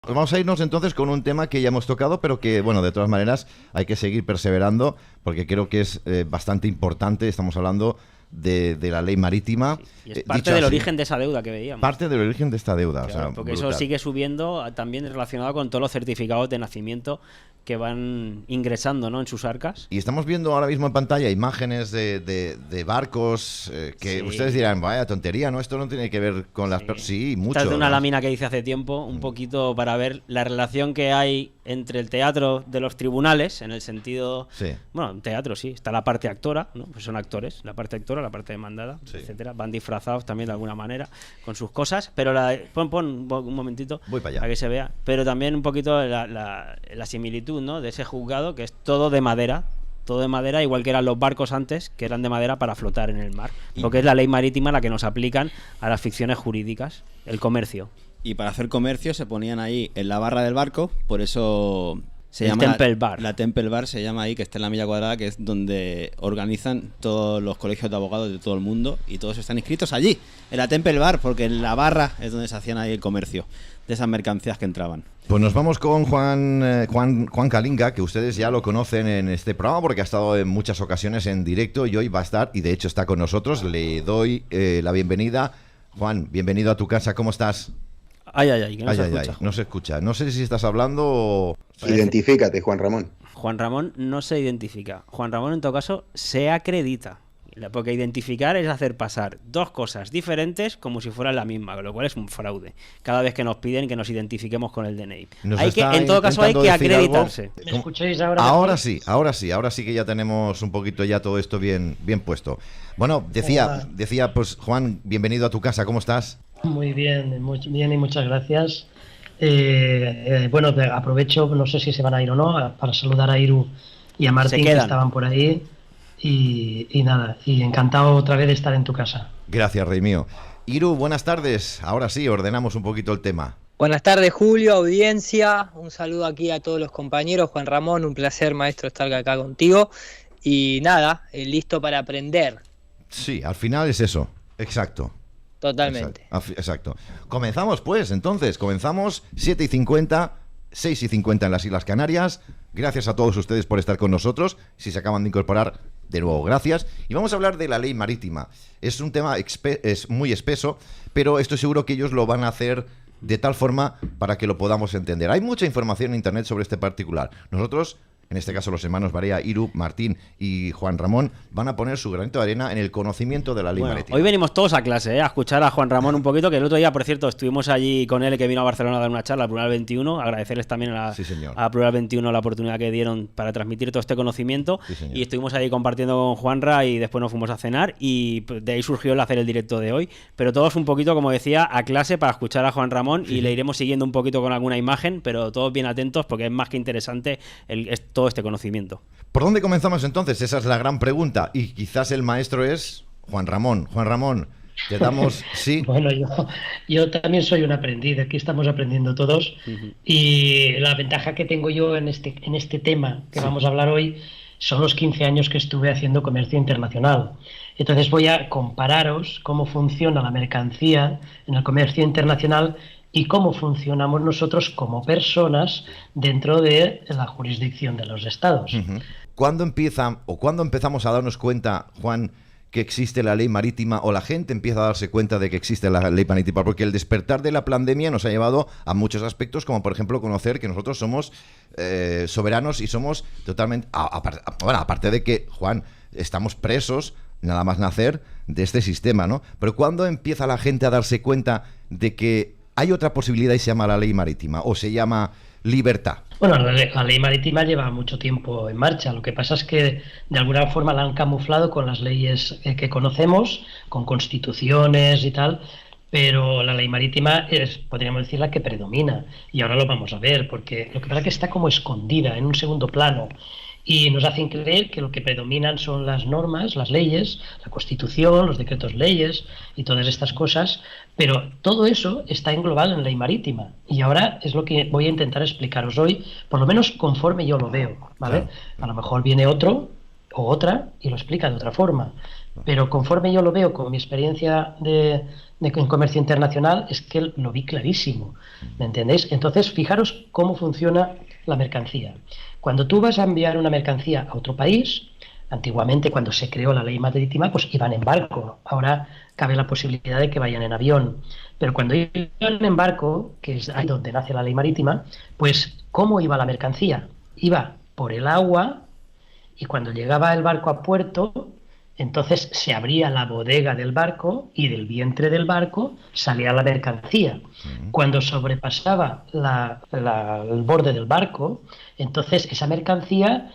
Pues vamos a irnos entonces con un tema que ya hemos tocado, pero que, bueno, de todas maneras hay que seguir perseverando porque creo que es bastante importante. Estamos hablando de la ley marítima. Sí, y es parte del origen de esa deuda que veíamos. Parte del origen de esta deuda. Claro, o sea, porque brutal. eso sigue subiendo también relacionado con todos los certificados de nacimiento que van ingresando, ¿no?, en sus arcas. Y estamos viendo ahora mismo en pantalla imágenes de barcos que Sí. ustedes dirán, vaya tontería, ¿no? Esto no tiene que ver con las... Sí, mucho. Esta es de una ¿no? lámina que hice hace tiempo, un poquito para ver la relación que hay entre el teatro de los tribunales, en el sentido... Sí. Bueno, en teatro sí, está la parte actora, ¿no? Pues son actores, la parte actora, la parte demandada, Sí. etcétera. Van disfrazados también de alguna manera con sus cosas, pero pon un momentito Voy para allá. para que se vea. Pero también un poquito la similitud, ¿no?, de ese juzgado, que es todo de madera, igual que eran los barcos antes, que eran de madera para flotar en el mar, porque es la ley marítima la que nos aplican a las ficciones jurídicas, el comercio. Y para hacer comercio se ponían ahí en la barra del barco, por eso se El llama Temple Bar. La Temple Bar se llama ahí, que está en la milla cuadrada, que es donde organizan todos los colegios de abogados de todo el mundo y todos están inscritos allí, en la Temple Bar, porque en la barra es donde se hacían ahí el comercio de esas mercancías que entraban. Pues nos vamos con Juan Kalinga, que ustedes ya lo conocen en este programa porque ha estado en muchas ocasiones en directo y hoy va a estar, y de hecho está con nosotros. Le doy la bienvenida. Juan, bienvenido a tu casa, ¿cómo estás? Que no se escucha. No se escucha. No sé si estás hablando o... Identifícate, Juan Ramón. Juan Ramón no se identifica. Juan Ramón, en todo caso, se acredita. Porque identificar es hacer pasar dos cosas diferentes como si fueran la misma, lo cual es un fraude. Cada vez que nos piden que nos identifiquemos con el DNI. En todo caso hay que acreditarse. ¿Me escucháis ahora? Ahora sí que ya tenemos un poquito ya todo esto bien puesto. Bueno, decía pues Juan, bienvenido a tu casa, ¿cómo estás? Muy bien y muchas gracias. Bueno, aprovecho, no sé si se van a ir o no, para saludar a Iru y a Martín, que estaban por ahí. Y nada, y encantado otra vez de estar en tu casa. Gracias, rey mío. Iru, buenas tardes. Ahora sí, ordenamos un poquito el tema. Buenas tardes, Julio, audiencia. Un saludo aquí a todos los compañeros. Juan Ramón, un placer, maestro, estar acá contigo. Y nada, listo para aprender. Sí, al final es eso. Exacto. Totalmente. Exacto. Comenzamos pues, entonces. Comenzamos 7:50, 6:50 en las Islas Canarias. Gracias a todos ustedes por estar con nosotros. Si se acaban de incorporar, de nuevo, gracias. Y vamos a hablar de la ley marítima. Es un tema es muy espeso, pero estoy seguro que ellos lo van a hacer de tal forma para que lo podamos entender. Hay mucha información en internet sobre este particular. Nosotros, en este caso los hermanos Barea, Iru, Martín y Juan Ramón, van a poner su granito de arena en el conocimiento de la ley marítima. Hoy venimos todos a clase, a escuchar a Juan Ramón un poquito, que el otro día, por cierto, estuvimos allí con él, que vino a Barcelona a dar una charla al Plural 21, agradecerles también a Plural 21 la oportunidad que dieron para transmitir todo este conocimiento, y estuvimos allí compartiendo con Juanra y después nos fuimos a cenar y de ahí surgió el hacer el directo de hoy, pero todos un poquito, como decía, a clase para escuchar a Juan Ramón y le iremos siguiendo un poquito con alguna imagen, pero todos bien atentos porque es más que interesante todo este conocimiento. ¿Por dónde comenzamos entonces? Esa es la gran pregunta. Y quizás el maestro es Juan Ramón. Juan Ramón, te damos... Sí. Bueno, yo también soy un aprendiz. Aquí estamos aprendiendo todos. Y la ventaja que tengo yo en este tema que vamos a hablar hoy son los 15 años que estuve haciendo comercio internacional. Entonces voy a compararos cómo funciona la mercancía en el comercio internacional y cómo funcionamos nosotros como personas dentro de la jurisdicción de los estados. ¿Cuándo empezamos a darnos cuenta, Juan, que existe la ley marítima, o la gente empieza a darse cuenta de que existe la ley marítima? Porque el despertar de la pandemia nos ha llevado a muchos aspectos, como por ejemplo conocer que nosotros somos soberanos y somos totalmente... Bueno, aparte de que, Juan, estamos presos, nada más nacer, de este sistema, ¿no? Pero ¿cuándo empieza la gente a darse cuenta de que hay otra posibilidad y se llama la ley marítima, o se llama libertad? Bueno, la ley marítima lleva mucho tiempo en marcha. Lo que pasa es que de alguna forma la han camuflado con las leyes que conocemos, con constituciones y tal, pero la ley marítima es, podríamos decir, la que predomina. Y ahora lo vamos a ver, porque lo que pasa es que está como escondida en un segundo plano. Y nos hacen creer que lo que predominan son las normas, las leyes, la Constitución, los decretos leyes y todas estas cosas, pero todo eso está englobado en ley marítima. Y ahora es lo que voy a intentar explicaros hoy, por lo menos conforme yo lo veo, ¿vale? A lo mejor viene otro o otra y lo explica de otra forma. Pero conforme yo lo veo con mi experiencia en comercio internacional, es que lo vi clarísimo, ¿me entendéis? Entonces, fijaros cómo funciona la mercancía. Cuando tú vas a enviar una mercancía a otro país, antiguamente cuando se creó la ley marítima, pues iban en barco. Ahora cabe la posibilidad de que vayan en avión. Pero cuando iban en barco, que es ahí donde nace la ley marítima, pues ¿cómo iba la mercancía? Iba por el agua y cuando llegaba el barco a puerto, entonces se abría la bodega del barco y del vientre del barco salía la mercancía. Cuando sobrepasaba el borde del barco, entonces esa mercancía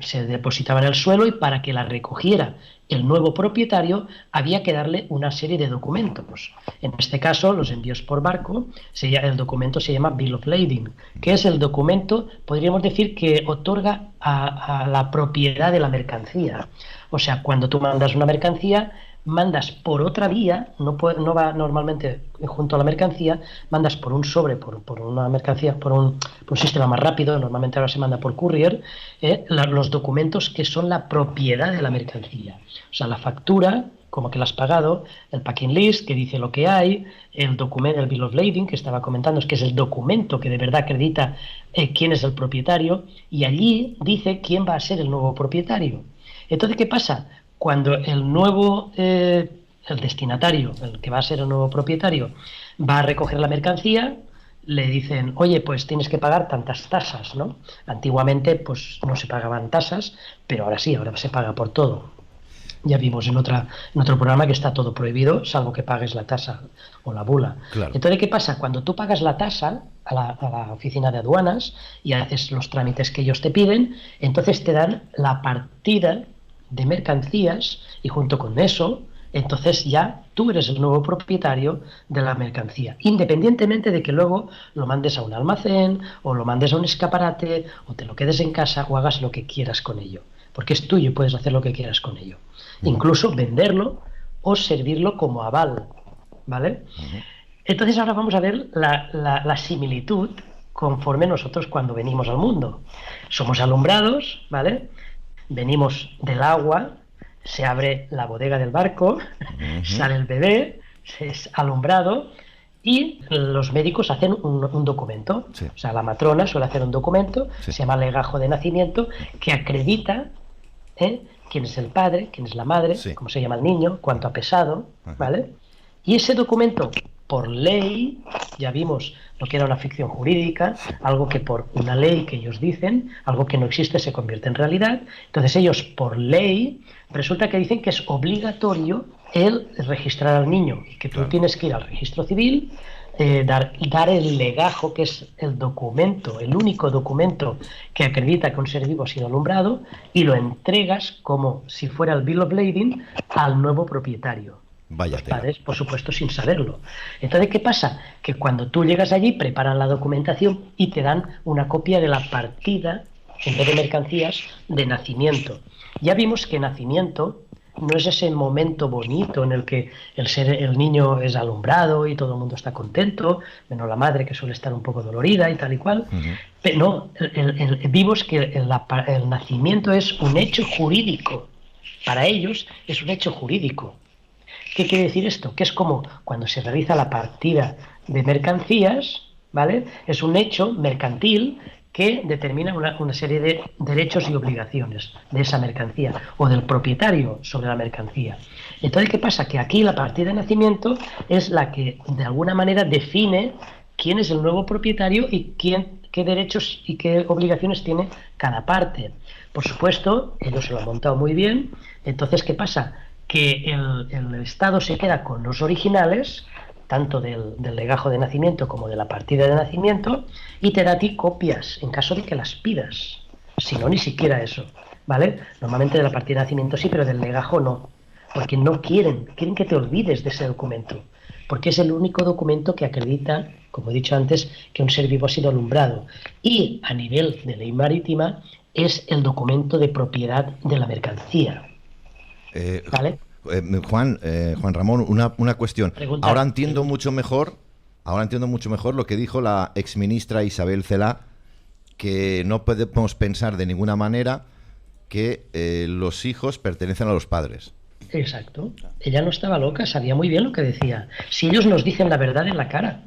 se depositaba en el suelo y para que la recogiera el nuevo propietario había que darle una serie de documentos. En este caso, los envíos por barco, el documento se llama Bill of Lading, que es el documento, podríamos decir, que otorga a la propiedad de la mercancía. O sea, cuando tú mandas una mercancía, mandas por otra vía, no va normalmente junto a la mercancía, mandas por un sobre, por una mercancía, por un sistema más rápido, normalmente ahora se manda por courier, los documentos que son la propiedad de la mercancía. O sea, la factura, como que la has pagado, el packing list, que dice lo que hay, el documento, el Bill of Lading, que estaba comentando, es que es el documento que de verdad acredita quién es el propietario, y allí dice quién va a ser el nuevo propietario. Entonces, ¿qué pasa? Cuando el nuevo, el destinatario, el que va a ser el nuevo propietario, va a recoger la mercancía, le dicen, oye, pues tienes que pagar tantas tasas, ¿no? Antiguamente, pues no se pagaban tasas, pero ahora sí, ahora se paga por todo. Ya vimos en otro programa que está todo prohibido, salvo que pagues la tasa o la bula. Claro. Entonces, ¿qué pasa? Cuando tú pagas la tasa a la oficina de aduanas y haces los trámites que ellos te piden, entonces te dan la partida de mercancías y junto con eso, entonces ya tú eres el nuevo propietario de la mercancía, independientemente de que luego lo mandes a un almacén o lo mandes a un escaparate o te lo quedes en casa o hagas lo que quieras con ello, porque es tuyo y puedes hacer lo que quieras con ello, incluso venderlo o servirlo como aval, ¿vale? Entonces ahora vamos a ver la similitud conforme nosotros cuando venimos al mundo. Somos alumbrados, ¿vale? Venimos del agua, se abre la bodega del barco, sale el bebé, es alumbrado y los médicos hacen un documento. Sí. O sea, la matrona suele hacer un documento, sí, se llama legajo de nacimiento, que acredita quién es el padre, quién es la madre, sí, cómo se llama el niño, cuánto ha pesado, ¿vale? Y ese documento, por ley, ya vimos lo que era una ficción jurídica, algo que por una ley que ellos dicen, algo que no existe se convierte en realidad. Entonces ellos, por ley, resulta que dicen que es obligatorio el registrar al niño, que tú tienes que ir al registro civil, dar el legajo, que es el documento, el único documento que acredita que un ser vivo ha sido alumbrado, y lo entregas como si fuera el Bill of Lading al nuevo propietario. Vaya, los padres, por supuesto, sin saberlo. Entonces, ¿qué pasa? Que cuando tú llegas allí, preparan la documentación y te dan una copia de la partida, en vez de mercancías, de nacimiento. Ya vimos que nacimiento no es ese momento bonito en el que el niño es alumbrado y todo el mundo está contento, menos la madre que suele estar un poco dolorida y tal y cual. Pero no, vimos que el nacimiento es un hecho jurídico. Para ellos es un hecho jurídico. ¿Qué quiere decir esto? Que es como cuando se realiza la partida de mercancías, ¿vale? Es un hecho mercantil que determina una serie de derechos y obligaciones de esa mercancía o del propietario sobre la mercancía. Entonces, ¿qué pasa? Que aquí la partida de nacimiento es la que de alguna manera define quién es el nuevo propietario y qué derechos y qué obligaciones tiene cada parte. Por supuesto, ellos se lo han montado muy bien. Entonces, ¿qué pasa? Que el Estado se queda con los originales, tanto del legajo de nacimiento como de la partida de nacimiento, y te da a ti copias en caso de que las pidas. Si no, ni siquiera eso, ¿vale? Normalmente de la partida de nacimiento sí, pero del legajo no, porque no quieren que te olvides de ese documento, porque es el único documento que acredita, como he dicho antes, que un ser vivo ha sido alumbrado. Y a nivel de ley marítima es el documento de propiedad de la mercancía. ¿Vale? Juan Ramón, una cuestión. Pregunta. Ahora entiendo mucho mejor lo que dijo la exministra Isabel Celaá, que no podemos pensar de ninguna manera que los hijos pertenecen a los padres. Exacto. Ella no estaba loca, sabía muy bien lo que decía. Si ellos nos dicen la verdad en la cara,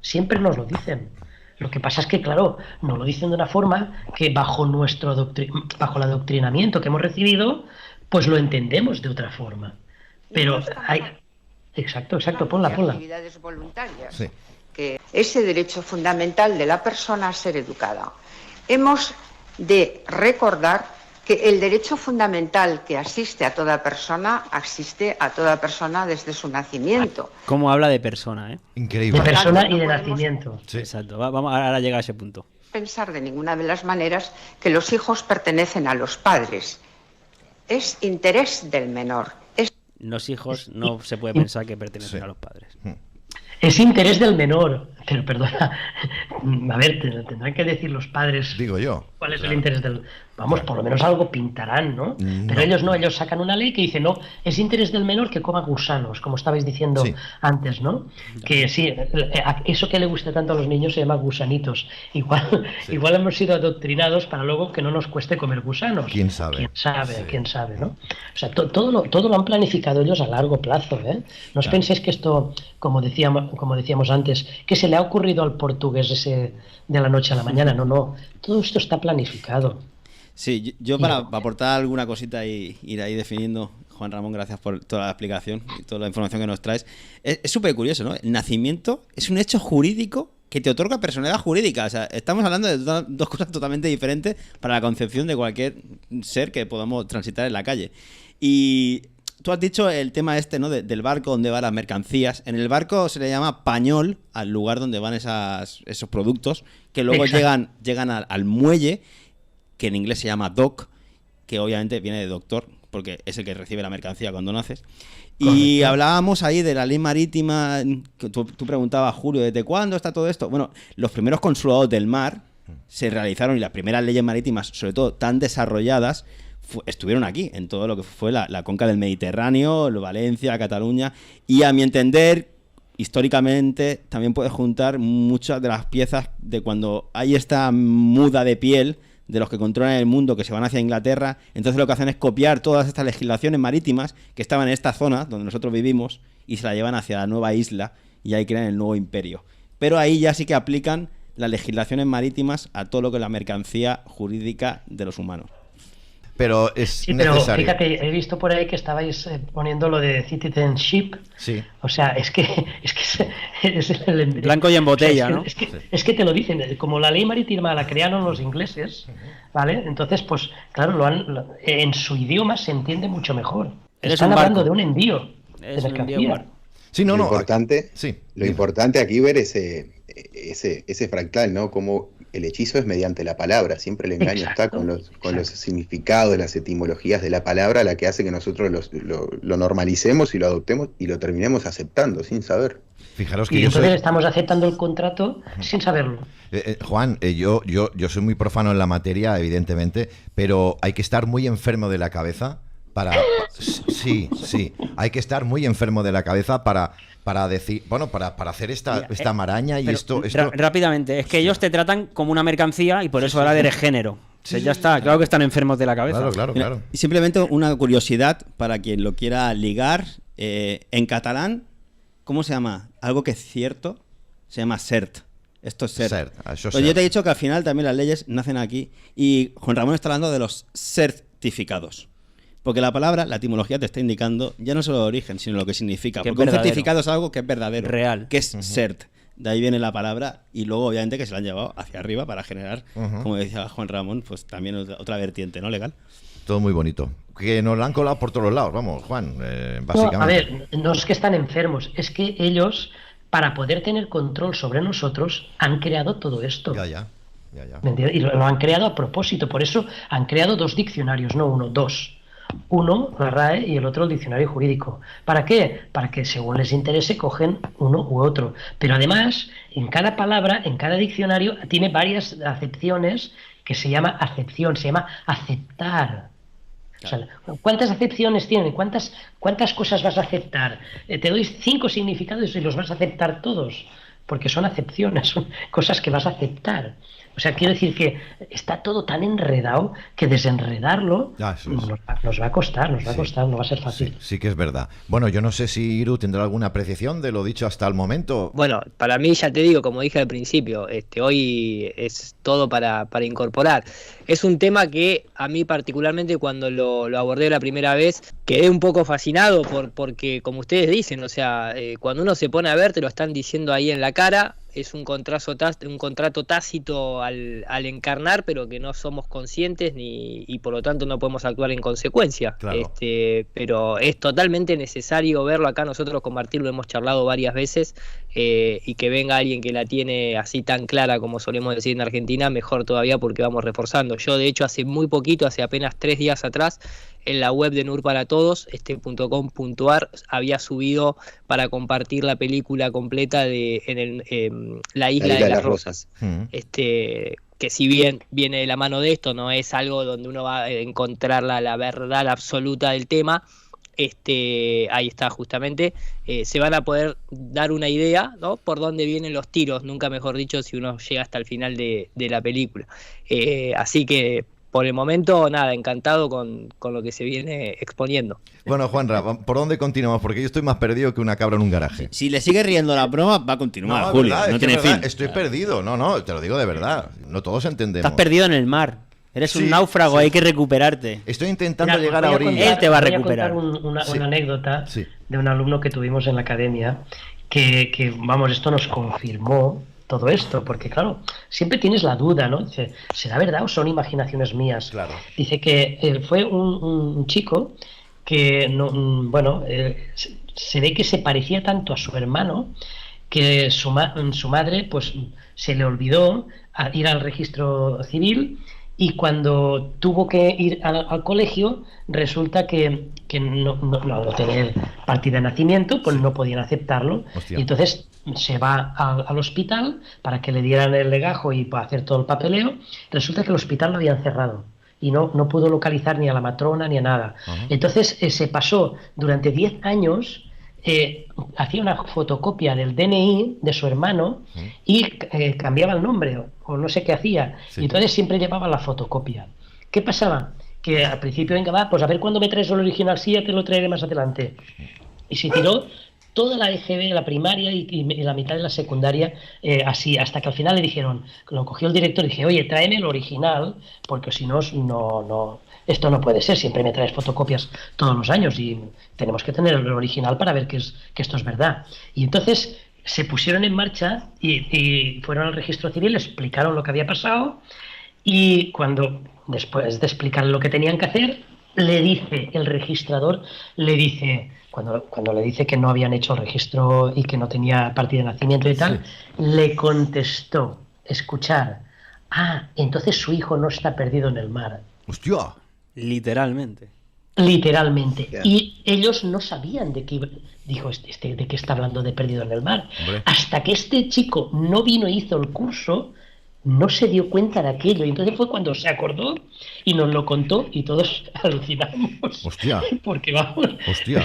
siempre nos lo dicen. Lo que pasa es que, claro, nos lo dicen de una forma que bajo bajo el adoctrinamiento que hemos recibido, pues lo entendemos de otra forma. Pero hay... Exacto, ponla. Actividades voluntarias. Sí. Que ese derecho fundamental de la persona a ser educada. Hemos de recordar que el derecho fundamental que asiste a toda persona desde su nacimiento. ¿Cómo habla de persona, Increíble. De persona y de nacimiento. Sí. Exacto. Vamos, ahora llega a ese punto. Pensar de ninguna de las maneras que los hijos pertenecen a los padres. Es interés del menor. Los hijos no se puede pensar que pertenecen a los padres. Es interés del menor. Pero perdona, a ver, tendrán que decir los padres. Digo yo. ¿Cuál es el interés del...? Vamos, por lo menos algo pintarán, ¿no? Pero ellos no, ellos sacan una ley que dice, no, es interés del menor que coma gusanos, como estabais diciendo antes, ¿no? Que sí, eso que le gusta tanto a los niños se llama gusanitos. Igual hemos sido adoctrinados para luego que no nos cueste comer gusanos. ¿Quién sabe? ¿Quién sabe, no? O sea, todo lo han planificado ellos a largo plazo, ¿eh? No os penséis que esto, como decíamos antes, que se le ha ocurrido al portugués ese de la noche a la mañana. No. Todo esto está planificado. Sí, yo para aportar alguna cosita y ir ahí definiendo, Juan Ramón, gracias por toda la explicación y toda la información que nos traes. Es súper curioso, ¿no? El nacimiento es un hecho jurídico que te otorga personalidad jurídica. O sea, estamos hablando de dos cosas totalmente diferentes para la concepción de cualquier ser que podamos transitar en la calle. Y tú has dicho el tema ¿no? del barco donde van las mercancías. En el barco se le llama pañol al lugar donde van esos productos, que luego llegan al muelle, que en inglés se llama dock, que obviamente viene de doctor, porque es el que recibe la mercancía cuando naces. Y correcto. Hablábamos ahí de la ley marítima, que tú preguntabas, Julio, ¿desde cuándo está todo esto? Bueno, los primeros consulados del mar se realizaron y las primeras leyes marítimas, sobre todo tan desarrolladas, estuvieron aquí, en todo lo que fue la conca del Mediterráneo, Valencia, Cataluña, y a mi entender, históricamente, también puedes juntar muchas de las piezas de cuando hay esta muda de piel de los que controlan el mundo, que se van hacia Inglaterra. Entonces lo que hacen es copiar todas estas legislaciones marítimas que estaban en esta zona donde nosotros vivimos y se la llevan hacia la nueva isla y ahí crean el nuevo imperio. Pero ahí ya sí que aplican las legislaciones marítimas a todo lo que es la mercancía jurídica de los humanos. Pero es pero necesario. Fíjate, he visto por ahí que estabais poniendo lo de citizenship. Sí. O sea, es que es el blanco y en botella, ¿no? Es que te lo dicen, como la ley marítima la crearon los ingleses, ¿vale? Entonces, pues claro, en su idioma se entiende mucho mejor. Están hablando de un envío de mercancía. Sí, lo importante aquí ver ese fractal, ¿no? Como el hechizo es mediante la palabra, siempre el engaño está con los significados, las etimologías de la palabra, la que hace que nosotros lo normalicemos y lo adoptemos y lo terminemos aceptando sin saber. Fijaros que entonces estamos aceptando el contrato sin saberlo. Juan, yo soy muy profano en la materia, evidentemente, pero hay que estar muy enfermo de la cabeza para hay que estar muy enfermo de la cabeza para decir, bueno, para hacer esta maraña y esto rápidamente, es que ellos te tratan como una mercancía y por eso ahora eres género. Ya está, claro que están enfermos de la cabeza. Claro. Y simplemente una curiosidad para quien lo quiera ligar, en catalán, ¿cómo se llama? Algo que es cierto, se llama cert. Esto es cert. Pues yo te he dicho que al final también las leyes nacen aquí y Juan Ramón está hablando de los certificados. Porque la palabra, la etimología te está indicando ya no solo el origen, sino lo que significa. Porque un certificado es algo que es verdadero. Real. Que es cert. De ahí viene la palabra y luego obviamente que se la han llevado hacia arriba para generar, como decía Juan Ramón, pues también otra vertiente, ¿no? Legal. Todo muy bonito. Que nos la han colado por todos lados, vamos, Juan, básicamente. No, a ver, no es que están enfermos, es que ellos, para poder tener control sobre nosotros, han creado todo esto. Ya. ¿Me entiendes? Y lo han creado a propósito, por eso han creado 2 diccionarios, no uno, 2. Uno, la RAE, y el otro, el diccionario jurídico. ¿Para qué? Para que según les interese cogen uno u otro. Pero además, en cada palabra, en cada diccionario, tiene varias acepciones que se llama acepción, se llama aceptar. O sea, ¿cuántas acepciones tienen? ¿Cuántas cosas vas a aceptar? Te doy 5 significados y los vas a aceptar todos, porque son acepciones, son cosas que vas a aceptar. O sea, quiero decir que está todo tan enredado que desenredarlo nos va a costar, no va a ser fácil. Sí que es verdad. Bueno, yo no sé si Iru tendrá alguna apreciación de lo dicho hasta el momento. Bueno, para mí, ya te digo, como dije al principio, hoy es todo para incorporar. Es un tema que a mí particularmente cuando lo abordé la primera vez quedé un poco fascinado porque como ustedes dicen, o sea, cuando uno se pone a ver te lo están diciendo ahí en la cara. Es un contrato tácito al encarnar, pero que no somos conscientes y por lo tanto no podemos actuar en consecuencia. Claro. Pero es totalmente necesario verlo acá. Nosotros con Martín lo hemos charlado varias veces y que venga alguien que la tiene así tan clara como solemos decir en Argentina, mejor todavía porque vamos reforzando. Yo de hecho hace muy poquito, hace apenas 3 días atrás, en la web de NUR para Todos, .com.ar, había subido para compartir la película completa de La Isla de las Rosas. Que si bien viene de la mano de esto, no es algo donde uno va a encontrar la verdad absoluta del tema. Ahí está justamente, se van a poder dar una idea, ¿no?, por dónde vienen los tiros, nunca mejor dicho, si uno llega hasta el final de la película. Así que por el momento, nada, encantado con lo que se viene exponiendo. Bueno, Juanra, ¿por dónde continuamos? Porque yo estoy más perdido que una cabra en un garaje. Si le sigue riendo la broma, va a continuar, Julio. Verdad, no tiene fin. Estoy perdido. No, te lo digo de verdad. No todos entendemos. Estás perdido en el mar. Eres un náufrago, hay que recuperarte. Estoy intentando llegar a orilla. Él te va a recuperar. Voy a contar una anécdota de un alumno que tuvimos en la academia que vamos, esto nos confirmó todo esto, porque claro, siempre tienes la duda, ¿no? Dice, ¿será verdad o son imaginaciones mías? Claro. Dice que fue un chico que, se ve que se parecía tanto a su hermano que su madre pues se le olvidó ir al registro civil y cuando tuvo que ir al colegio resulta que no tenía partida de nacimiento, pues no podían aceptarlo. Hostia. Y entonces se va al hospital para que le dieran el legajo y para hacer todo el papeleo. Resulta que el hospital lo habían cerrado y no pudo localizar ni a la matrona ni a nada. Uh-huh. Entonces se pasó durante 10 años, hacía una fotocopia del DNI de su hermano y cambiaba el nombre o no sé qué hacía. Sí. Y entonces siempre llevaba la fotocopia. ¿Qué pasaba? Que al principio, venga, va, pues a ver cuándo me traes el original, sí, ya te lo traeré más adelante. Y se tiró toda la EGB, la primaria y la mitad de la secundaria, así, hasta que al final le dijeron, lo cogió el director y dije, oye, tráeme el original, porque si no, esto no puede ser, siempre me traes fotocopias todos los años y tenemos que tener el original para ver que esto es verdad. Y entonces se pusieron en marcha y fueron al registro civil, le explicaron lo que había pasado y cuando, después de explicar lo que tenían que hacer, le dice el registrador, cuando le dice que no habían hecho el registro y que no tenía partida de nacimiento y tal, le contestó, escuchar, entonces su hijo no está perdido en el mar. ¡Hostia! Literalmente. Yeah. Y ellos no sabían de qué de qué está hablando de perdido en el mar. Hombre. Hasta que este chico no vino e hizo el curso, no se dio cuenta de aquello. Y entonces fue cuando se acordó y nos lo contó y todos alucinamos. ¡Hostia! Porque vamos,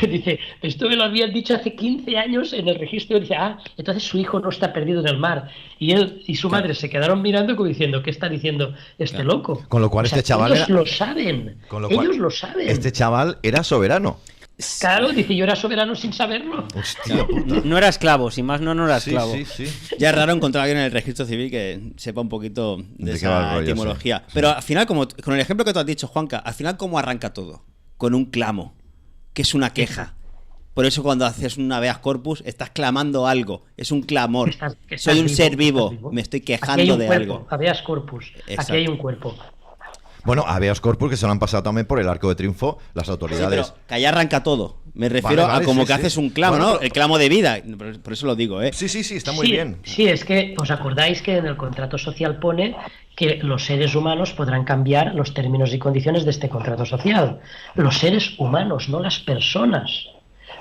dice, esto me lo habían dicho hace 15 años en el registro. Y dice, entonces su hijo no está perdido en el mar. Y él y su madre se quedaron mirando como diciendo, ¿qué está diciendo este loco? Con lo cual este chaval ellos lo saben. Ellos lo saben. Este chaval era soberano. Claro, dice, yo era soberano sin saberlo. Hostia puta. No era esclavo, sin más no era esclavo. Sí. Ya es raro encontrar a alguien en el registro civil que sepa un poquito de esa etimología. Pero al final, como con el ejemplo que tú has dicho, Juanca, al final ¿cómo arranca todo? Con un clamo, que es una queja. Por eso cuando haces un habeas corpus estás clamando algo, es un clamor. Soy un ser vivo, me estoy quejando de algo. Habeas corpus, exacto. Aquí hay un cuerpo. Bueno, habeas corpus que se lo han pasado también por el arco de triunfo las autoridades. Sí, pero que allá arranca todo. Me refiero a como que haces un clamo, ¿no? El clamo de vida. Por eso lo digo, ¿eh? Sí, está muy bien. Sí, es que os acordáis que en el contrato social pone que los seres humanos podrán cambiar los términos y condiciones de este contrato social. Los seres humanos, no las personas.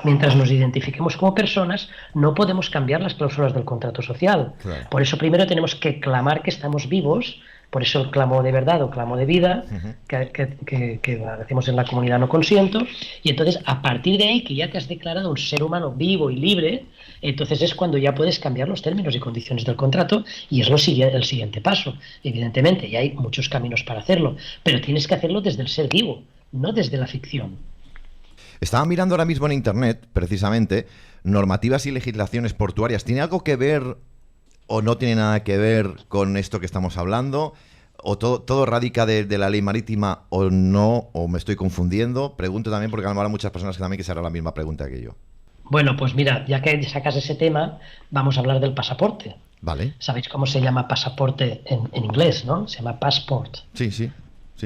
Mientras nos identifiquemos como personas, no podemos cambiar las cláusulas del contrato social. Claro. Por eso primero tenemos que clamar que estamos vivos. Por eso el clamo de verdad o clamo de vida que hacemos en la comunidad No Consiento. Y entonces, a partir de ahí, que ya te has declarado un ser humano vivo y libre, entonces es cuando ya puedes cambiar los términos y condiciones del contrato y es el siguiente paso, evidentemente, y hay muchos caminos para hacerlo, pero tienes que hacerlo desde el ser vivo, no desde la ficción. Estaba mirando ahora mismo en internet, precisamente, normativas y legislaciones portuarias. ¿Tiene algo que ver o no tiene nada que ver con esto que estamos hablando? ¿O todo radica de la ley marítima o no? ¿O me estoy confundiendo? Pregunto también porque a lo mejor hay muchas personas que también que se harán la misma pregunta que yo. Bueno, pues mira, ya que sacas ese tema, vamos a hablar del pasaporte. Vale. ¿Sabéis cómo se llama pasaporte en inglés, no? Se llama passport. Sí.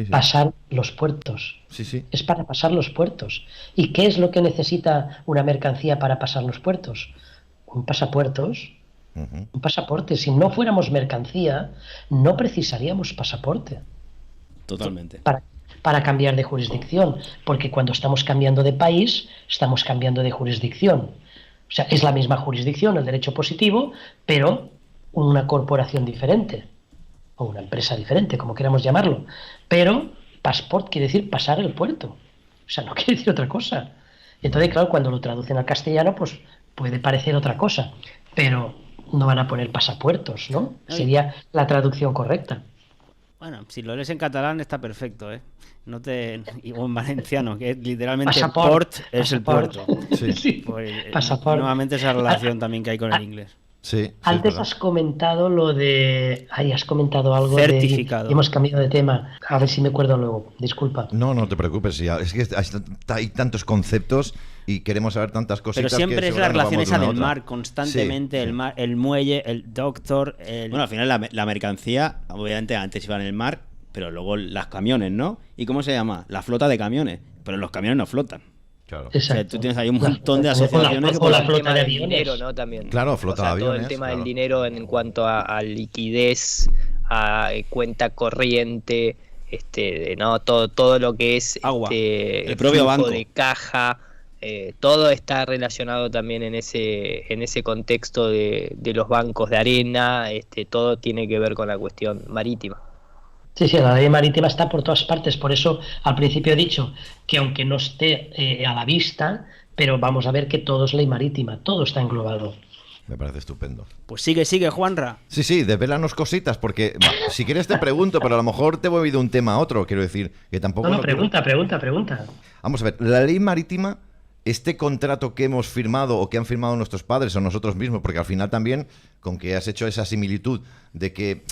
Pasar los puertos. Sí. Es para pasar los puertos. ¿Y qué es lo que necesita una mercancía para pasar los puertos? Un pasapuertos. Un pasaporte. Si no fuéramos mercancía, no precisaríamos pasaporte. Totalmente. Para cambiar de jurisdicción. Porque cuando estamos cambiando de país, estamos cambiando de jurisdicción. O sea, es la misma jurisdicción, el derecho positivo, pero una corporación diferente. O una empresa diferente, como queramos llamarlo. Pero passport quiere decir pasar el puerto. O sea, no quiere decir otra cosa. Entonces, claro, cuando lo traducen al castellano, pues puede parecer otra cosa. Pero no van a poner pasapuertos, ¿no? Sería la traducción correcta. Bueno, si lo lees en catalán está perfecto, ¿eh? O en valenciano, que literalmente Pasaport es el puerto. Sí. Pues, Pasaport. nuevamente esa relación también que hay con el inglés. Sí, antes has comentado lo de... has comentado algo certificado. Y hemos cambiado de tema. A ver si me acuerdo luego. Disculpa. No te preocupes. Ya. Es que hay tantos conceptos y queremos saber tantas cositas. Pero siempre es la relación esa del mar, constantemente, sí. el muelle, el doctor... Bueno, al final la mercancía, obviamente antes iba en el mar, pero luego las camiones, ¿no? ¿Y cómo se llama? La flota de camiones. Pero los camiones no flotan. Claro. O sea, tú tienes ahí un montón de asociaciones. O la flota de aviones. Dinero, ¿no? También. Claro, flota de aviones. Todo el tema del dinero en cuanto a liquidez, a cuenta corriente, no todo lo que es agua, el propio banco de caja, todo está relacionado también en ese contexto de los bancos de arena, todo tiene que ver con la cuestión marítima. Sí, la ley marítima está por todas partes, por eso al principio he dicho que aunque no esté a la vista, pero vamos a ver que todo es ley marítima, todo está englobado. Me parece estupendo. Pues sigue, Juanra. Sí, desvélanos cositas, porque si quieres te pregunto, pero a lo mejor te voy de un tema a otro, quiero decir, que tampoco... No, pregunta. Vamos a ver, la ley marítima, este contrato que hemos firmado o que han firmado nuestros padres o nosotros mismos, porque al final también, con que has hecho esa similitud de que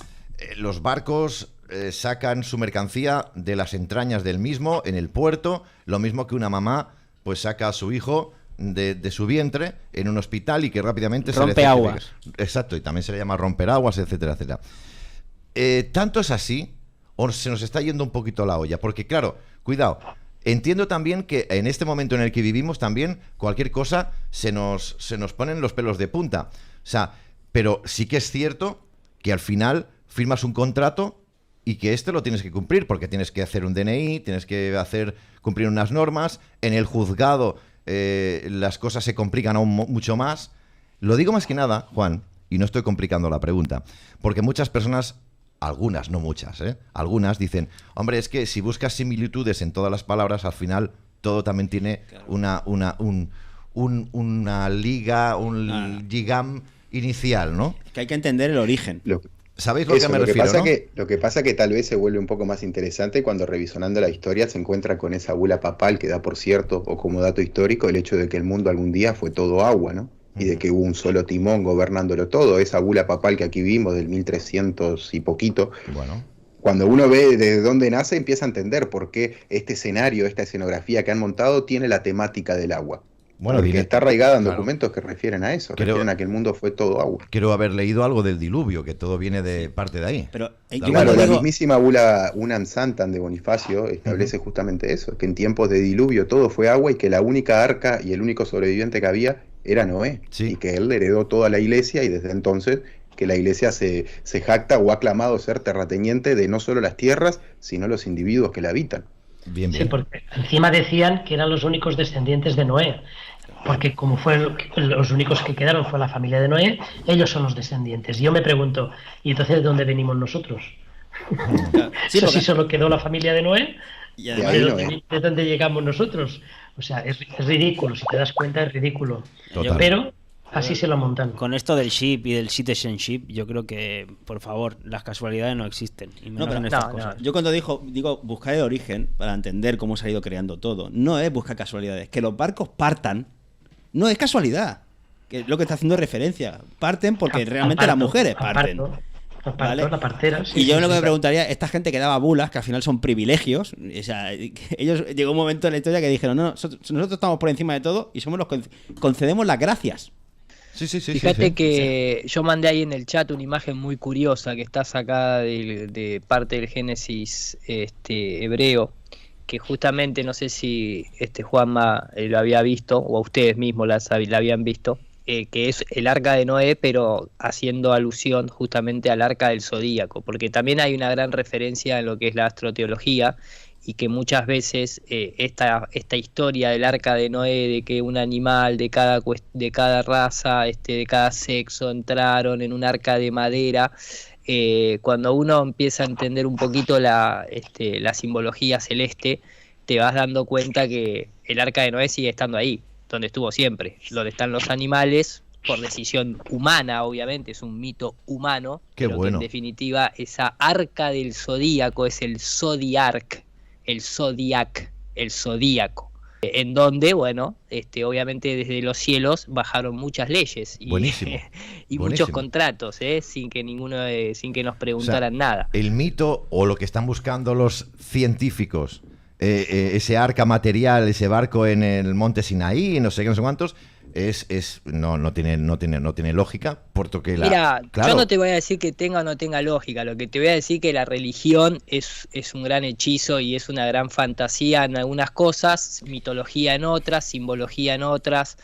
los barcos... sacan su mercancía de las entrañas del mismo en el puerto, lo mismo que una mamá pues saca a su hijo de su vientre en un hospital y que rápidamente rompe aguas. Exacto, y también se le llama romper aguas, etcétera. ¿Tanto es así o se nos está yendo un poquito la olla? Porque claro, cuidado, entiendo también que en este momento en el que vivimos también cualquier cosa se nos ponen los pelos de punta. O sea, pero sí que es cierto que al final firmas un contrato y que lo tienes que cumplir, porque tienes que hacer un DNI, tienes que cumplir unas normas, en el juzgado las cosas se complican aún mucho más. Lo digo más que nada, Juan, y no estoy complicando la pregunta, porque muchas personas, algunas, no muchas, algunas dicen, hombre, es que si buscas similitudes en todas las palabras, al final todo también tiene una liga, ligam inicial, ¿no? Que hay que entender el origen. ¿Sabéis lo que me refiero, ¿no? Lo que pasa que tal vez se vuelve un poco más interesante cuando revisionando la historia se encuentra con esa bula papal que da por cierto, o como dato histórico, el hecho de que el mundo algún día fue todo agua, ¿no? Y de que hubo un solo timón gobernándolo todo. Esa bula papal que aquí vimos del 1300 y poquito. Bueno. Cuando uno ve desde dónde nace, empieza a entender por qué este escenario, esta escenografía que han montado tiene la temática del agua. Bueno, porque está arraigada en documentos que refieren a eso, refieren a que el mundo fue todo agua. Quiero haber leído algo del diluvio, que todo viene de parte de ahí. Pero claro, la mismísima bula Unam Santam de Bonifacio establece justamente eso, que en tiempos de diluvio todo fue agua y que la única arca y el único sobreviviente que había era Noé, y que él heredó toda la iglesia y desde entonces que la iglesia se jacta o ha clamado ser terrateniente de no solo las tierras, sino los individuos que la habitan. Bien. Sí, porque encima decían que eran los únicos descendientes de Noé, porque como los únicos que quedaron fue la familia de Noé, ellos son los descendientes. Yo me pregunto, ¿y entonces de dónde venimos nosotros? Sí, si solo quedó la familia de Noé, ¿de dónde llegamos nosotros? O sea, es ridículo, si te das cuenta es ridículo. Total. Pero Así se lo montan. Con esto del ship y del citizenship, yo creo que, por favor, las casualidades no existen. Y menos en estas cosas. Yo cuando digo buscar el origen para entender cómo se ha ido creando todo, no es buscar casualidades. Que los barcos partan no es casualidad. Que es lo que está haciendo referencia. Parten porque realmente las mujeres parten. ¿Vale? La partera, y yo lo que me preguntaría, esta gente que daba bulas, que al final son privilegios, o sea, ellos llegó un momento en la historia que dijeron, no, nosotros estamos por encima de todo y somos los que concedemos las gracias. Sí. Fíjate que yo mandé ahí en el chat una imagen muy curiosa que está sacada de parte del Génesis hebreo, que justamente no sé si Juanma lo había visto o a ustedes mismos la habían visto, que es el arca de Noé, pero haciendo alusión justamente al arca del zodíaco, porque también hay una gran referencia en lo que es la astroteología, y que muchas veces esta historia del arca de Noé, de que un animal de cada raza, de cada sexo entraron en un arca de madera, cuando uno empieza a entender un poquito la simbología celeste, te vas dando cuenta que el arca de Noé sigue estando ahí, donde estuvo siempre, donde están los animales, por decisión humana, obviamente, es un mito humano, pero bueno. Que en definitiva esa arca del zodíaco es el zodiac, el zodíaco, en donde, bueno, obviamente desde los cielos bajaron muchas leyes y, y muchos contratos, sin que nos preguntaran nada. El mito o lo que están buscando los científicos, ese arca material, ese barco en el monte Sinaí, no sé qué, no sé cuántos, no tiene lógica, porque Mira, yo no te voy a decir que tenga o no tenga lógica, lo que te voy a decir que la religión es un gran hechizo y es una gran fantasía en algunas cosas, mitología en otras, simbología en otras.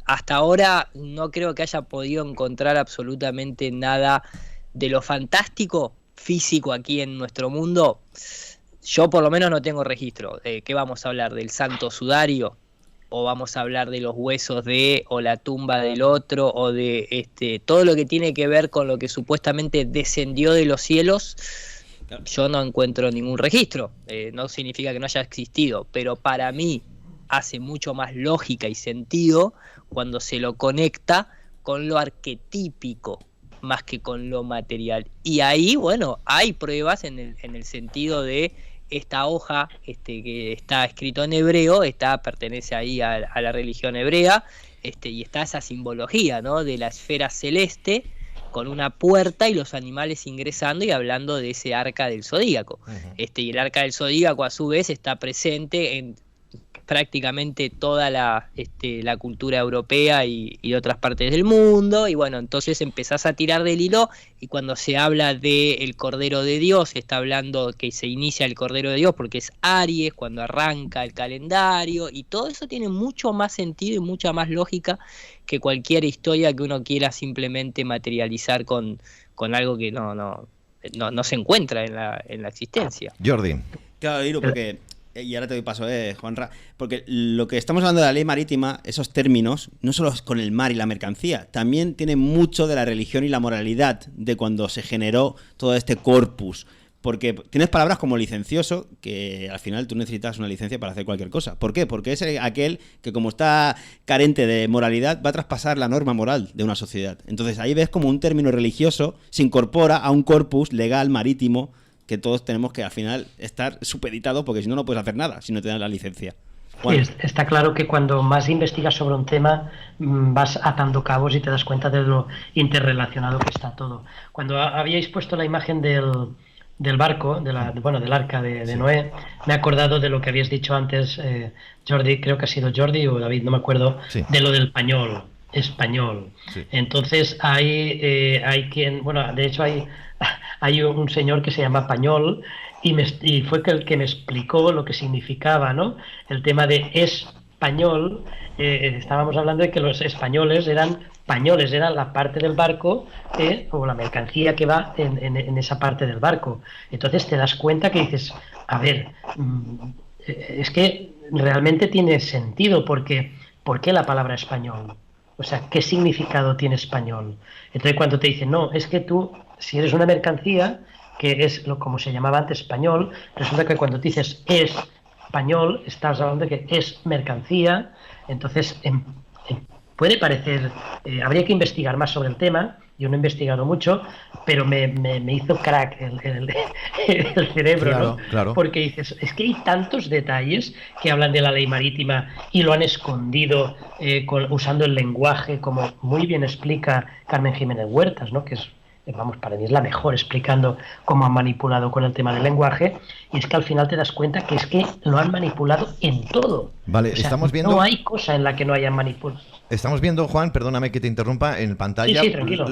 Hasta ahora no creo que haya podido encontrar absolutamente nada de lo fantástico físico aquí en nuestro mundo. Yo por lo menos no tengo registro. ¿Qué vamos a hablar? ¿Del santo sudario? ¿O vamos a hablar de los huesos o la tumba del otro? ¿O de todo lo que tiene que ver con lo que supuestamente descendió de los cielos? Yo no encuentro ningún registro. No significa que no haya existido, pero para mí hace mucho más lógica y sentido cuando se lo conecta con lo arquetípico más que con lo material. Y ahí, bueno, hay pruebas en el sentido de esta hoja que está escrito en hebreo, pertenece ahí a la religión hebrea, y está esa simbología, ¿no?, de la esfera celeste con una puerta y los animales ingresando y hablando de ese arca del zodíaco. Y el arca del zodíaco a su vez está presente en prácticamente toda la cultura europea y otras partes del mundo, y bueno, entonces empezás a tirar del hilo, y cuando se habla del Cordero de Dios, se está hablando que se inicia el Cordero de Dios porque es Aries, cuando arranca el calendario, y todo eso tiene mucho más sentido y mucha más lógica que cualquier historia que uno quiera simplemente materializar con algo que no se encuentra en la existencia. Jordi. Claro, Iru, porque... Y ahora te doy paso, Juanra, porque lo que estamos hablando de la ley marítima, esos términos, no solo es con el mar y la mercancía, también tiene mucho de la religión y la moralidad de cuando se generó todo este corpus. Porque tienes palabras como licencioso, que al final tú necesitas una licencia para hacer cualquier cosa. ¿Por qué? Porque es aquel que, como está carente de moralidad, va a traspasar la norma moral de una sociedad. Entonces ahí ves como un término religioso se incorpora a un corpus legal marítimo que todos tenemos que al final estar supeditados, porque si no, no puedes hacer nada si no te dan la licencia. Bueno. Está claro que cuando más investigas sobre un tema vas atando cabos y te das cuenta de lo interrelacionado que está todo. Cuando habíais puesto la imagen del barco, del arca de Noé, me he acordado de lo que habías dicho antes, Jordi, creo que ha sido Jordi o David, no me acuerdo, sí, de lo del español. Sí. Entonces hay quien, bueno, de hecho hay un señor que se llama Pañol y fue el que me explicó lo que significaba, ¿no? El tema de español. Estábamos hablando de que los españoles eran pañoles, eran la parte del barco o la mercancía que va en esa parte del barco. Entonces te das cuenta que dices, a ver, es que realmente tiene sentido, porque ¿por qué la palabra español? O sea, ¿qué significado tiene español? Entonces cuando te dicen, no, es que tú, si eres una mercancía, que es como se llamaba antes español, resulta que cuando dices español, estás hablando de que es mercancía, entonces puede parecer, habría que investigar más sobre el tema. Yo no he investigado mucho, pero me hizo crack el cerebro, claro, ¿no? Claro. Porque dices, es que hay tantos detalles que hablan de la ley marítima y lo han escondido usando el lenguaje, como muy bien explica Carmen Jiménez Huertas, ¿no? Que es, vamos, para mí es la mejor explicando cómo han manipulado con el tema del lenguaje, y es que al final te das cuenta que es que lo han manipulado en todo. Vale, o sea, estamos viendo... no hay cosa en la que no hayan manipulado. Estamos viendo, Juan, perdóname que te interrumpa, en pantalla Sí, tranquilo.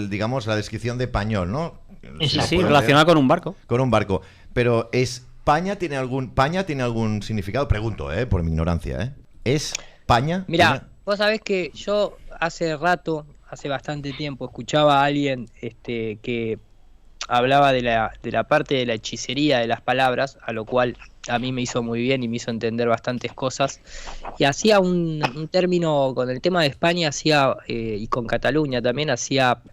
digamos, la descripción de Pañol, ¿no? Sí, relacionada con un barco. Con un barco. Pero ¿España tiene algún significado? Pregunto, por mi ignorancia, ¿Es España? Mira, vos sabés que yo hace bastante tiempo, escuchaba a alguien que hablaba de la parte de la hechicería de las palabras, a lo cual a mí me hizo muy bien y me hizo entender bastantes cosas, y hacía un término con el tema de España, y con Cataluña también,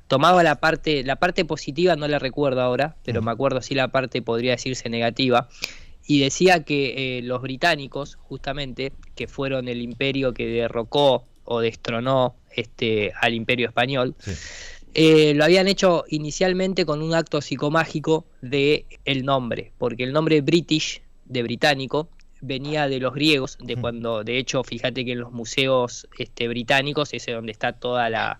tomaba la parte positiva, no la recuerdo ahora, pero me acuerdo sí la parte, podría decirse, negativa, y decía que los británicos, justamente, que fueron el imperio que derrocó o destronó al imperio español, sí. Lo habían hecho inicialmente con un acto psicomágico de el nombre, porque el nombre British, de británico, venía de los griegos, cuando, de hecho, fíjate que en los museos británicos, ese donde está toda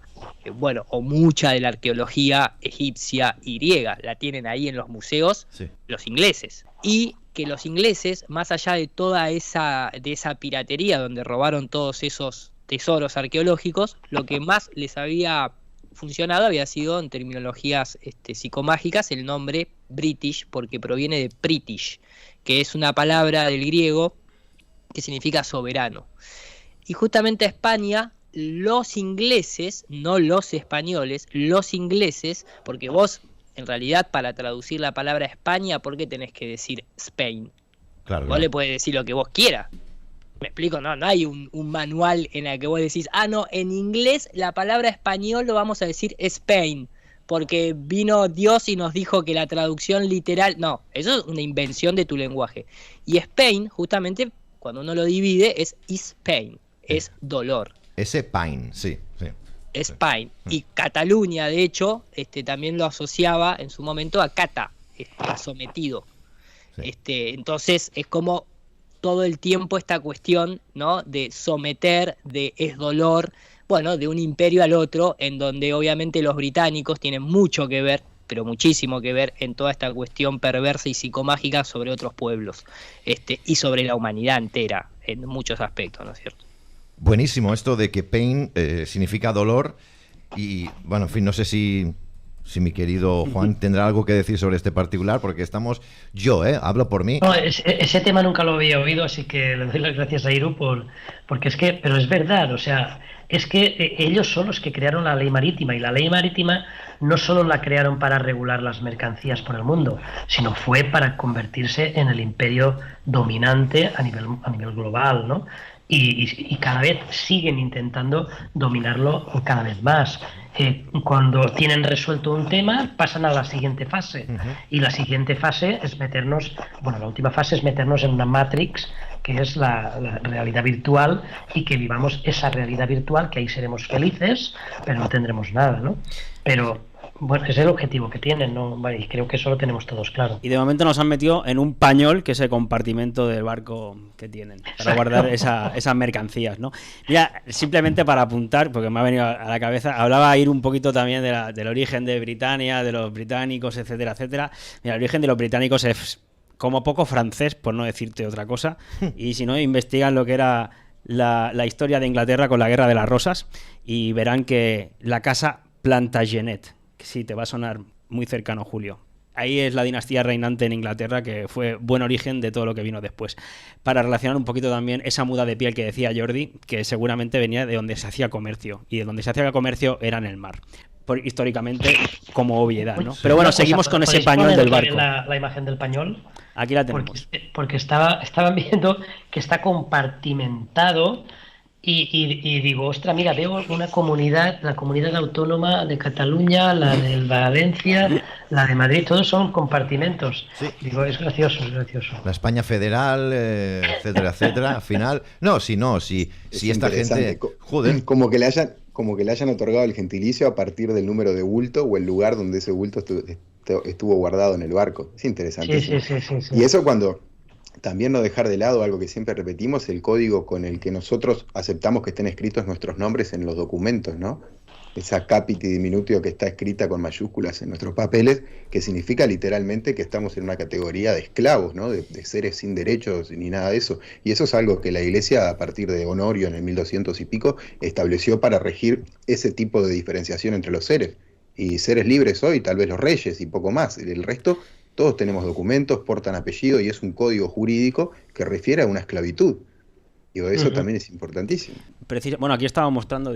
o mucha de la arqueología egipcia y griega, la tienen ahí en los museos, sí. Los ingleses. Y que los ingleses, más allá de toda esa piratería donde robaron todos esos tesoros arqueológicos, lo que más les había funcionado había sido, en terminologías psicomágicas, el nombre British, porque proviene de British, que es una palabra del griego que significa soberano. Y justamente a España, los ingleses, no los españoles, los ingleses, porque vos, en realidad, para traducir la palabra España, ¿por qué tenés que decir Spain? Claro, vos le podés decir lo que vos quieras. Me explico, no hay un manual en el que vos decís, no, en inglés la palabra español lo vamos a decir Spain, porque vino Dios y nos dijo que la traducción literal, no, eso es una invención de tu lenguaje. Y Spain, justamente, cuando uno lo divide, es Pain, es dolor. Ese pain, sí. Es pain. Y Cataluña, de hecho, también lo asociaba en su momento a cata, a sometido. Sí. Entonces es como todo el tiempo esta cuestión, ¿no?, de someter, es dolor, de un imperio al otro, en donde obviamente los británicos tienen mucho que ver, pero muchísimo que ver en toda esta cuestión perversa y psicomágica sobre otros pueblos, y sobre la humanidad entera, en muchos aspectos, ¿no es cierto? Buenísimo esto de que pain significa dolor, y bueno, en fin, no sé si mi querido Juan tendrá algo que decir sobre este particular, porque hablo por mí. No, ese tema nunca lo había oído, así que le doy las gracias a Iru porque pero es verdad, o sea, es que ellos son los que crearon la ley marítima, y la ley marítima no solo la crearon para regular las mercancías por el mundo, sino fue para convertirse en el imperio dominante a nivel global, ¿no? Y cada vez siguen intentando dominarlo cada vez más. Cuando tienen resuelto un tema, pasan a la siguiente fase. Y la siguiente fase es la última fase es meternos en una Matrix, que es la realidad virtual, y que vivamos esa realidad virtual, que ahí seremos felices, pero no tendremos nada, ¿no? Pero bueno, es el objetivo que tienen, ¿no? Y creo que eso lo tenemos todos claro. Y de momento nos han metido en un pañol, que es el compartimento del barco que tienen, para guardar esas mercancías, ¿no? Mira, simplemente para apuntar, porque me ha venido a la cabeza, hablaba a ir un poquito también del origen de Britania, de los británicos, etcétera, etcétera. Mira, el origen de los británicos es como poco francés, por no decirte otra cosa, y si no, investigan lo que era la historia de Inglaterra con la Guerra de las Rosas, y verán que la casa Plantagenet, que sí, te va a sonar muy cercano, Julio. Ahí es la dinastía reinante en Inglaterra, que fue buen origen de todo lo que vino después. Para relacionar un poquito también esa muda de piel que decía Jordi, que seguramente venía de donde se hacía comercio, y de donde se hacía comercio era en el mar. Históricamente, como obviedad, ¿no? Pero bueno, seguimos con ese pañol del barco. La imagen del pañol. Aquí la tenemos. Porque estaban viendo que está compartimentado Y digo, ostras, mira, veo una comunidad, la comunidad autónoma de Cataluña, la de Valencia, la de Madrid, todos son compartimentos. Sí. Digo, es gracioso, es gracioso. La España federal, etcétera, etcétera. Al final, si esta gente, joder, como que le hayan otorgado el gentilicio a partir del número de bulto o el lugar donde ese bulto estuvo guardado en el barco. Es interesante. Sí. Y eso cuando también no dejar de lado algo que siempre repetimos, el código con el que nosotros aceptamos que estén escritos nuestros nombres en los documentos, ¿no? Esa capiti diminutio que está escrita con mayúsculas en nuestros papeles, que significa literalmente que estamos en una categoría de esclavos, ¿no? De seres sin derechos ni nada de eso. Y eso es algo que la Iglesia, a partir de Honorio en el 1200 y pico, estableció para regir ese tipo de diferenciación entre los seres. Y seres libres hoy, tal vez los reyes y poco más. El resto, todos tenemos documentos, portan apellido y es un código jurídico que refiere a una esclavitud. Digo, eso también es importantísimo. Bueno, aquí estaba mostrando...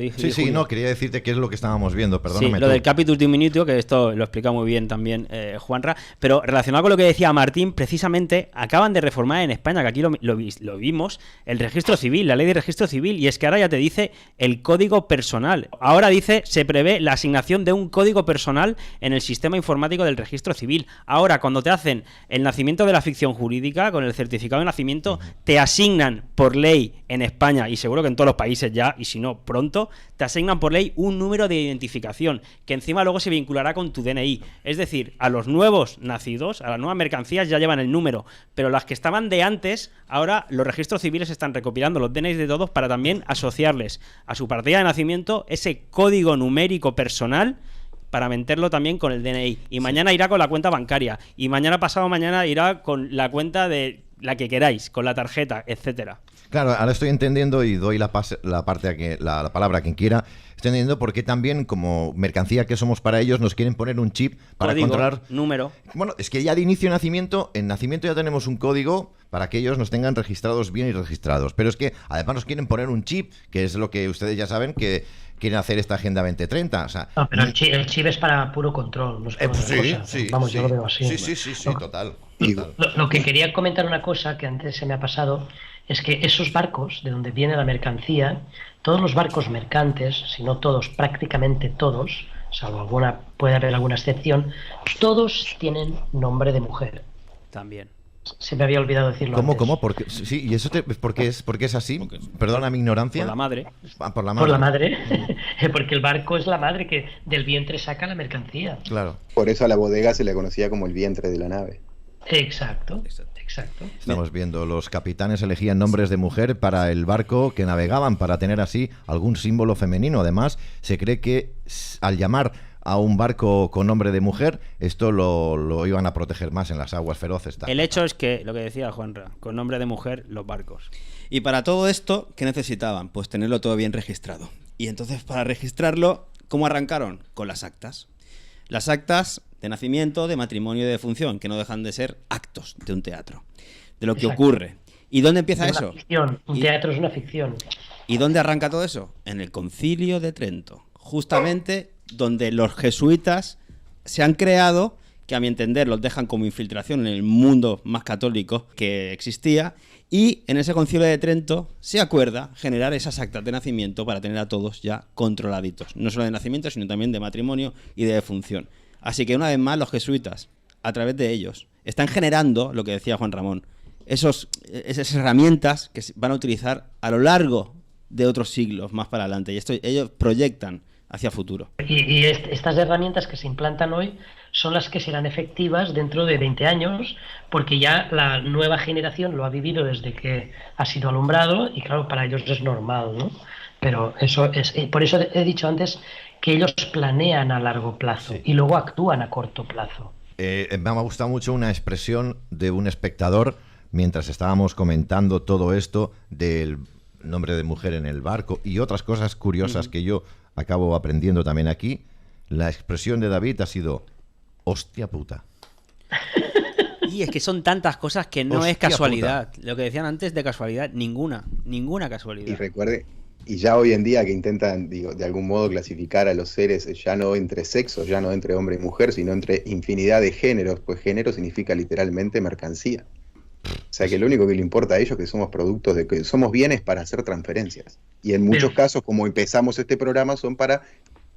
No, quería decirte qué es lo que estábamos viendo, perdóname. Sí, lo del Capitus Diminutio, que esto lo explica muy bien también Juanra, pero relacionado con lo que decía Martín, precisamente acaban de reformar en España, que aquí lo vimos, el registro civil, la ley de registro civil, y es que ahora ya te dice el código personal. Ahora dice, se prevé la asignación de un código personal en el sistema informático del registro civil. Ahora, cuando te hacen el nacimiento de la ficción jurídica, con el certificado de nacimiento, te asignan por ley en España, y seguro que en todos los países ya, y si no, pronto, te asignan por ley un número de identificación, que encima luego se vinculará con tu DNI. Es decir, a los nuevos nacidos, a las nuevas mercancías ya llevan el número, pero las que estaban de antes, ahora los registros civiles están recopilando los DNIs de todos para también asociarles a su partida de nacimiento ese código numérico personal para meterlo también con el DNI. Y mañana irá con la cuenta bancaria, y pasado mañana irá con la cuenta de la que queráis, con la tarjeta, etcétera. Claro, ahora estoy entendiendo y doy la palabra a quien quiera. Estoy entendiendo por qué también, como mercancía que somos para ellos, nos quieren poner un chip para código, controlar... número. Bueno, es que ya de inicio de nacimiento, en nacimiento ya tenemos un código para que ellos nos tengan registrados bien y registrados. Pero es que además nos quieren poner un chip, que es lo que ustedes ya saben que quieren hacer esta Agenda 2030. O sea, no, pero el chip es para puro control. No es para Vamos, yo lo veo así. Sí, total. Lo que quería comentar una cosa que antes se me ha pasado es que esos barcos de donde viene la mercancía, todos los barcos mercantes, si no todos, prácticamente todos, salvo puede haber alguna excepción, todos tienen nombre de mujer. También. Se me había olvidado decirlo antes. ¿Cómo? Porque, sí, ¿y eso por qué es así? Perdona mi ignorancia. Por la madre. Por la madre. Porque el barco es la madre que del vientre saca la mercancía. Claro. Por eso a la bodega se le conocía como el vientre de la nave. Exacto. Estamos viendo, los capitanes elegían nombres de mujer para el barco que navegaban, para tener así algún símbolo femenino. Además, se cree que al llamar a un barco con nombre de mujer, esto lo iban a proteger más en las aguas feroces. El hecho es que, lo que decía Juanra, con nombre de mujer, los barcos. Y para todo esto, ¿qué necesitaban? Pues tenerlo todo bien registrado. Y entonces, para registrarlo, ¿cómo arrancaron? Con las actas. Las actas de nacimiento, de matrimonio y de defunción, que no dejan de ser actos de un teatro, de lo que ocurre. ¿Y dónde empieza eso? Un teatro es una ficción. ¿Y dónde arranca todo eso? En el Concilio de Trento, justamente donde los jesuitas se han creado, que a mi entender los dejan como infiltración en el mundo más católico que existía, y en ese Concilio de Trento se acuerda generar esas actas de nacimiento para tener a todos ya controladitos, no solo de nacimiento, sino también de matrimonio y de defunción. Así que una vez más los jesuitas, a través de ellos, están generando, lo que decía Juan Ramón, esas herramientas que van a utilizar a lo largo de otros siglos más para adelante. Y esto ellos proyectan hacia futuro. Y estas herramientas que se implantan hoy son las que serán efectivas dentro de 20 años, porque ya la nueva generación lo ha vivido desde que ha sido alumbrado y claro, para ellos es normal, ¿no? Pero eso es, por eso he dicho antes que ellos planean a largo plazo y luego actúan a corto plazo. Me ha gustado mucho una expresión de un espectador mientras estábamos comentando todo esto del nombre de mujer en el barco y otras cosas curiosas que yo acabo aprendiendo también aquí. La expresión de David ha sido hostia puta. Y es que son tantas cosas que no Hostia es casualidad. puta. Lo que decían antes de casualidad, ninguna casualidad. Y recuerde, y ya hoy en día que intentan, digo, de algún modo clasificar a los seres ya no entre sexos, ya no entre hombre y mujer, sino entre infinidad de géneros, pues género significa literalmente mercancía. O sea que lo único que le importa a ellos es que somos productos de que somos bienes para hacer transferencias. Y en muchos casos, como empezamos este programa, son para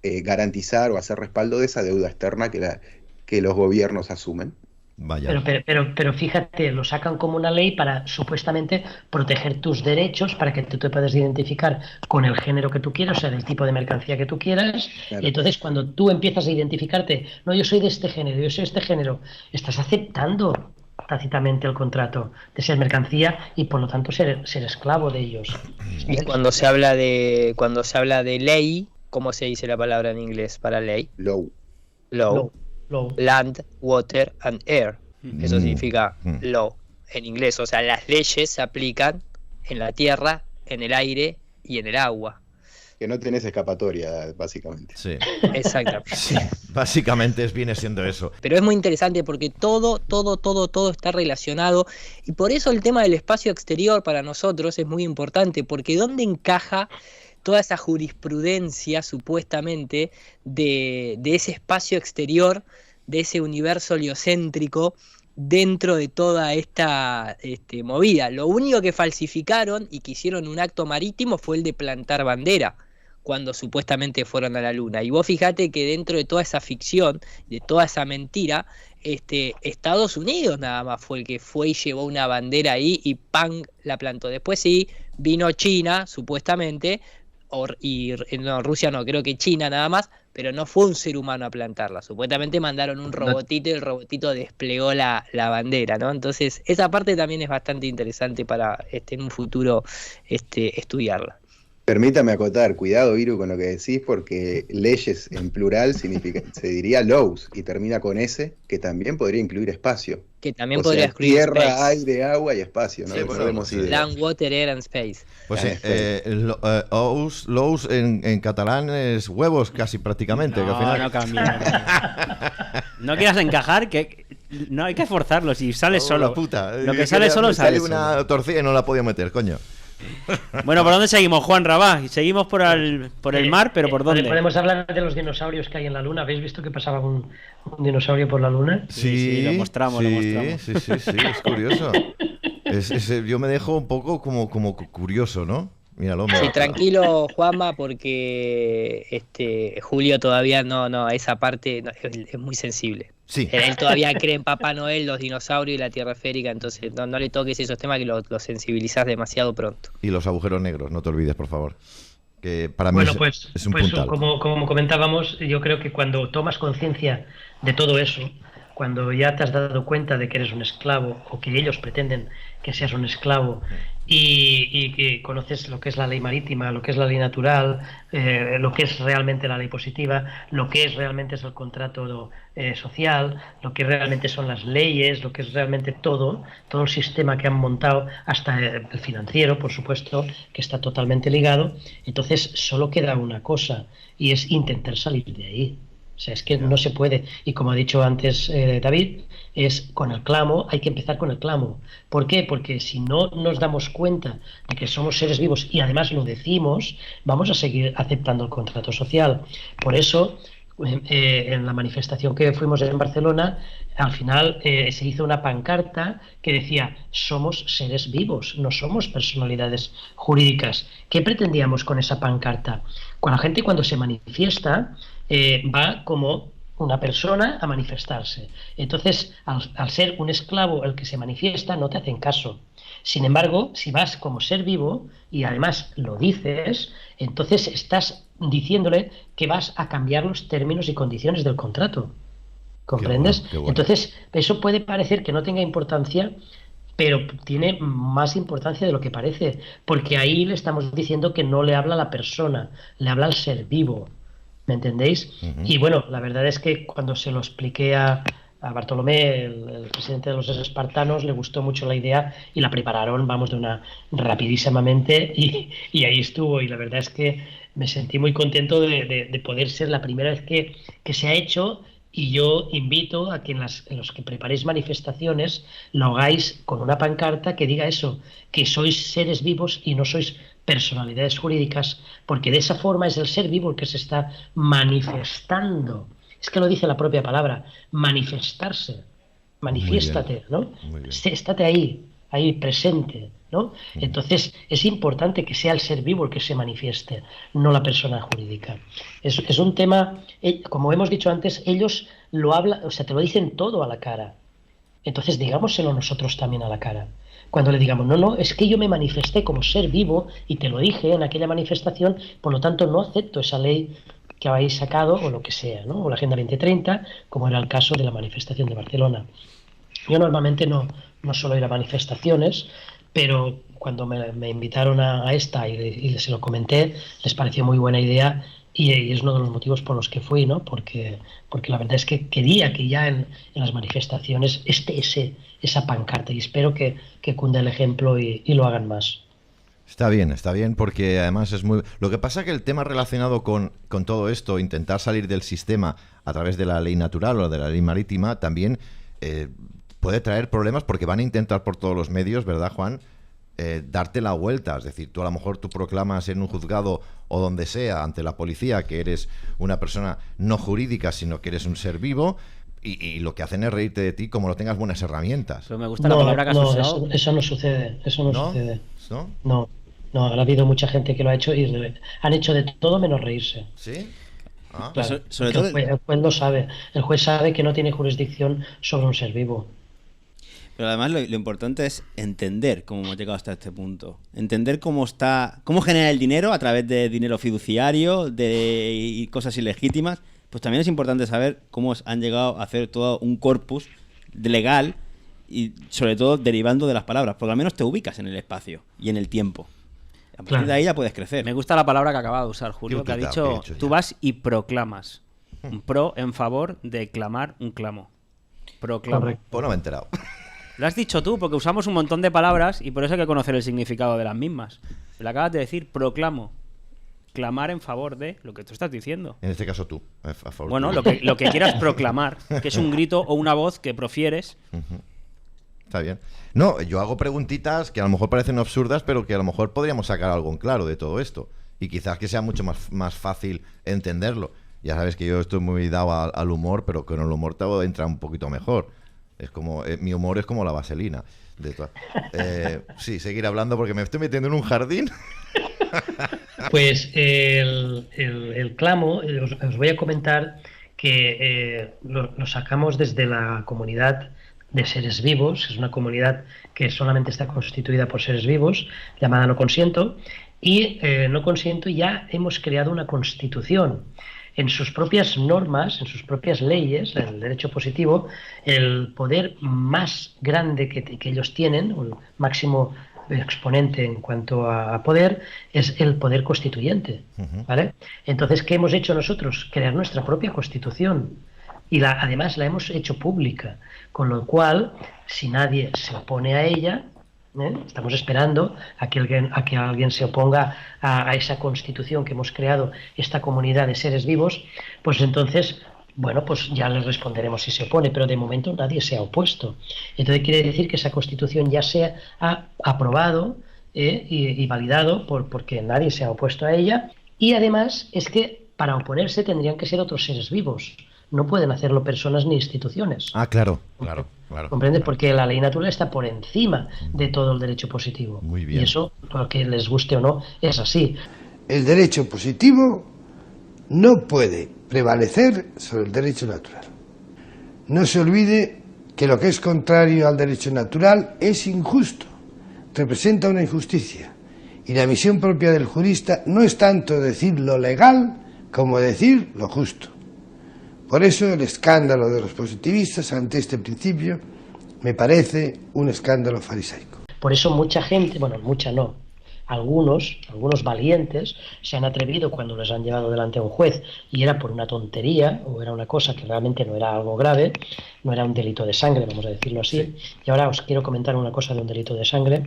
garantizar o hacer respaldo de esa deuda externa que los gobiernos asumen. Vaya. Pero fíjate, lo sacan como una ley para supuestamente proteger tus derechos, para que tú te puedas identificar con el género que tú quieras, o sea, del tipo de mercancía que tú quieras. Claro. Y entonces cuando tú empiezas a identificarte, no, yo soy de este género, yo soy de este género, estás aceptando tácitamente el contrato de ser mercancía y por lo tanto ser esclavo de ellos. Y cuando se habla de ley, ¿cómo se dice la palabra en inglés para ley? Law. Land, water and air. Eso significa law en inglés. O sea, las leyes se aplican en la tierra, en el aire y en el agua. Que no tenés escapatoria, básicamente. Sí. Exactamente. Sí, básicamente viene siendo eso. Pero es muy interesante porque todo está relacionado, y por eso el tema del espacio exterior para nosotros es muy importante, porque ¿dónde encaja toda esa jurisprudencia supuestamente de ese espacio exterior, de ese universo heliocéntrico dentro de toda esta movida? Lo único que falsificaron y que hicieron un acto marítimo fue el de plantar bandera cuando supuestamente fueron a la luna. Y vos fijate que dentro de toda esa ficción, de toda esa mentira, Estados Unidos nada más fue el que fue y llevó una bandera ahí y ¡pam! La plantó. Después sí, vino China supuestamente, no, Rusia no, creo que China nada más, pero no fue un ser humano a plantarla. Supuestamente mandaron un robotito y el robotito desplegó la bandera, ¿no? Entonces, esa parte también es bastante interesante para en un futuro estudiarla. Permítame acotar, cuidado, Iru, con lo que decís, porque leyes en plural se diría laws y termina con S, que también podría incluir espacio. Que también podría incluir tierra, space. aire, agua y espacio, ¿no? Sí, Land, water, air and space. Pues laws en catalán es huevos casi prácticamente. No, que al final... no cambia. No quieras encajar, que no hay que forzarlo, si sale solo. Puta. Lo que sale solo sale. Sale una torcilla y no la podía meter, coño. Bueno, ¿por dónde seguimos, Juan Rabá? Seguimos por el mar, pero ¿por dónde? Podemos hablar de los dinosaurios que hay en la Luna. ¿Habéis visto que pasaba un dinosaurio por la Luna? Sí, lo mostramos. Sí, es curioso. Yo me dejo un poco como curioso, ¿no? Míralo. Sí, tranquilo, Juanma, porque Julio todavía no, esa parte es muy sensible. Sí. Él todavía cree en Papá Noel, los dinosaurios y la Tierra esférica, entonces no le toques esos temas que lo sensibilizás demasiado pronto. Y los agujeros negros, no te olvides, por favor. Que para mí es un puntal. Como comentábamos, yo creo que cuando tomas conciencia de todo eso, cuando ya te has dado cuenta de que eres un esclavo o que ellos pretenden que seas un esclavo y que conoces lo que es la ley marítima, lo que es la ley natural, lo que es realmente la ley positiva, lo que es realmente es el contrato social, lo que realmente son las leyes, lo que es realmente todo el sistema que han montado, hasta el financiero, por supuesto, que está totalmente ligado. Entonces solo queda una cosa y es intentar salir de ahí. O sea, es que no se puede. Y como ha dicho antes David, es con el clamo, hay que empezar con el clamo. ¿Por qué? Porque si no nos damos cuenta de que somos seres vivos y además lo decimos, vamos a seguir aceptando el contrato social. Por eso, en la manifestación que fuimos en Barcelona, al final se hizo una pancarta que decía: somos seres vivos, no somos personalidades jurídicas. ¿Qué pretendíamos con esa pancarta? La gente cuando se manifiesta va como una persona a manifestarse. Entonces, al ser un esclavo el que se manifiesta, no te hacen caso. Sin embargo, si vas como ser vivo y además lo dices, entonces estás diciéndole que vas a cambiar los términos y condiciones del contrato. ¿Comprendes? Qué bueno. Entonces, eso puede parecer que no tenga importancia, pero tiene más importancia de lo que parece, porque ahí le estamos diciendo que no le habla a la persona, le habla al ser vivo. ¿Me entendéis? Y bueno, la verdad es que cuando se lo expliqué a Bartolomé, el presidente de los espartanos, le gustó mucho la idea y la prepararon, vamos, rapidísimamente y ahí estuvo. Y la verdad es que me sentí muy contento de poder ser la primera vez que se ha hecho. Y yo invito a que en los que preparéis manifestaciones lo hagáis con una pancarta que diga eso, que sois seres vivos y no sois personalidades jurídicas, porque de esa forma es el ser vivo el que se está manifestando. Es que lo dice la propia palabra, manifestarse. Manifiéstate, ¿no? Estate ahí ahí presente, ¿no? Entonces es importante que sea el ser vivo el que se manifieste, no la persona jurídica. Es un tema, como hemos dicho antes, ellos lo hablan, o sea, te lo dicen todo a la cara. Entonces digámoselo nosotros también a la cara. Cuando le digamos, no, es que yo me manifesté como ser vivo y te lo dije en aquella manifestación, por lo tanto no acepto esa ley que habéis sacado o lo que sea, ¿no? O la Agenda 2030, como era el caso de la manifestación de Barcelona. Yo normalmente no suelo ir a manifestaciones, pero cuando me invitaron a esta y se lo comenté, les pareció muy buena idea y es uno de los motivos por los que fui, ¿no? Porque la verdad es que quería que ya en las manifestaciones esa pancarta y espero que cunda el ejemplo y lo hagan más. Está bien, porque además es muy... Lo que pasa es que el tema relacionado con todo esto, intentar salir del sistema a través de la ley natural o de la ley marítima, también puede traer problemas porque van a intentar por todos los medios, ¿verdad, Juan?, darte la vuelta. Es decir, tú a lo mejor tú proclamas en un juzgado o donde sea, ante la policía, que eres una persona no jurídica, sino que eres un ser vivo, y lo que hacen es reírte de ti como no tengas buenas herramientas. Pero me gusta la palabra que has usado. Eso no sucede. Sucede. ¿No? No, ha habido mucha gente que lo ha hecho y han hecho de todo menos reírse. ¿Sí? Ah. Claro, sobre todo el juez lo sabe. El juez sabe que no tiene jurisdicción sobre un ser vivo. Pero además lo importante es entender cómo hemos llegado hasta este punto. Entender cómo genera el dinero a través de dinero fiduciario, y cosas ilegítimas. Pues también es importante saber cómo han llegado a hacer todo un corpus legal y sobre todo derivando de las palabras, porque al menos te ubicas en el espacio y en el tiempo. A partir de ahí ya puedes crecer. Me gusta la palabra que acaba de usar Julio, que ha dicho, tú vas y proclamas. Un pro en favor de clamar un clamo. Proclamo. Pues no me he enterado. Lo has dicho tú, porque usamos un montón de palabras y por eso hay que conocer el significado de las mismas. Le acabas de decir, proclamo. Clamar en favor de lo que tú estás diciendo. En este caso tú, a favor. Bueno, lo que quieras proclamar, que es un grito o una voz que profieres. Está bien. No, yo hago preguntitas que a lo mejor parecen absurdas, pero que a lo mejor podríamos sacar algo en claro de todo esto. Y quizás que sea mucho más fácil entenderlo. Ya sabes que yo estoy muy dado al humor, pero con el humor te entra un poquito mejor. Es como mi humor es como la vaselina. Sí, seguir hablando porque me estoy metiendo en un jardín. Pues el clamo, os voy a comentar que lo sacamos desde la comunidad de seres vivos. Es una comunidad que solamente está constituida por seres vivos, llamada No Consiento, y No Consiento ya hemos creado una constitución. En sus propias normas, en sus propias leyes, el derecho positivo, el poder más grande que ellos tienen, un máximo exponente en cuanto a poder, es el poder constituyente, ¿vale? Entonces, ¿qué hemos hecho nosotros? Crear nuestra propia constitución. Y además la hemos hecho pública, con lo cual, si nadie se opone a ella, estamos esperando a que alguien se oponga a esa constitución que hemos creado, esta comunidad de seres vivos, pues entonces, bueno, pues ya les responderemos si se opone, pero de momento nadie se ha opuesto. Entonces quiere decir que esa constitución ya se ha aprobado y validado porque nadie se ha opuesto a ella, y además es que para oponerse tendrían que ser otros seres vivos. No pueden hacerlo personas ni instituciones. Ah, claro. ¿Comprende? Porque la ley natural está por encima de todo el derecho positivo. Muy bien. Y eso, lo que les guste o no, es así. El derecho positivo no puede prevalecer sobre el derecho natural. No se olvide que lo que es contrario al derecho natural es injusto, representa una injusticia. Y la misión propia del jurista no es tanto decir lo legal como decir lo justo. Por eso el escándalo de los positivistas ante este principio me parece un escándalo farisaico. Por eso mucha gente, bueno, mucha no, algunos valientes se han atrevido cuando les han llevado delante a un juez y era por una tontería o era una cosa que realmente no era algo grave, no era un delito de sangre, vamos a decirlo así. Sí. Y ahora os quiero comentar una cosa de un delito de sangre.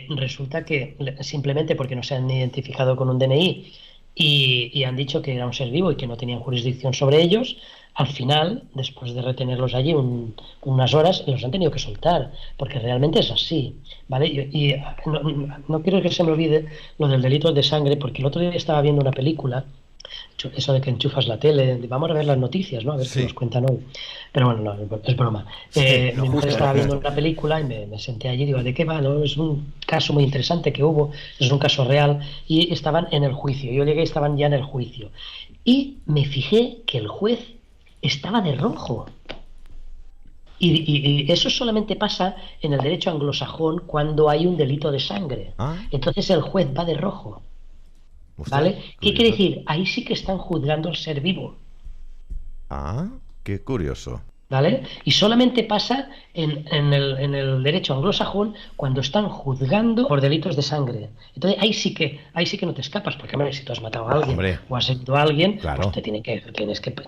Resulta que simplemente porque no se han identificado con un DNI y han dicho que era un ser vivo y que no tenían jurisdicción sobre ellos, al final, después de retenerlos allí unas horas, los han tenido que soltar, porque realmente es así, ¿vale? Y no quiero que se me olvide lo del delito de sangre, porque el otro día estaba viendo una película Eso de que enchufas la tele, vamos a ver las noticias, ¿no? A ver qué nos cuentan hoy. Pero bueno, no, es broma. Mi mujer estaba viendo una película y me senté allí y digo, ¿de qué va? ¿No? Es un caso muy interesante que hubo, es un caso real, y estaban en el juicio. Yo llegué y estaban ya en el juicio. Y me fijé que el juez estaba de rojo. Y eso solamente pasa en el derecho anglosajón cuando hay un delito de sangre. Entonces el juez va de rojo. ¿Vale? ¿Qué quiere decir? Ahí sí que están juzgando al ser vivo. Qué curioso. ¿Vale? Y solamente pasa en el derecho anglosajón cuando están juzgando por delitos de sangre. Entonces ahí sí que no te escapas, porque hombre, si tú has matado a alguien o has herido a alguien, pues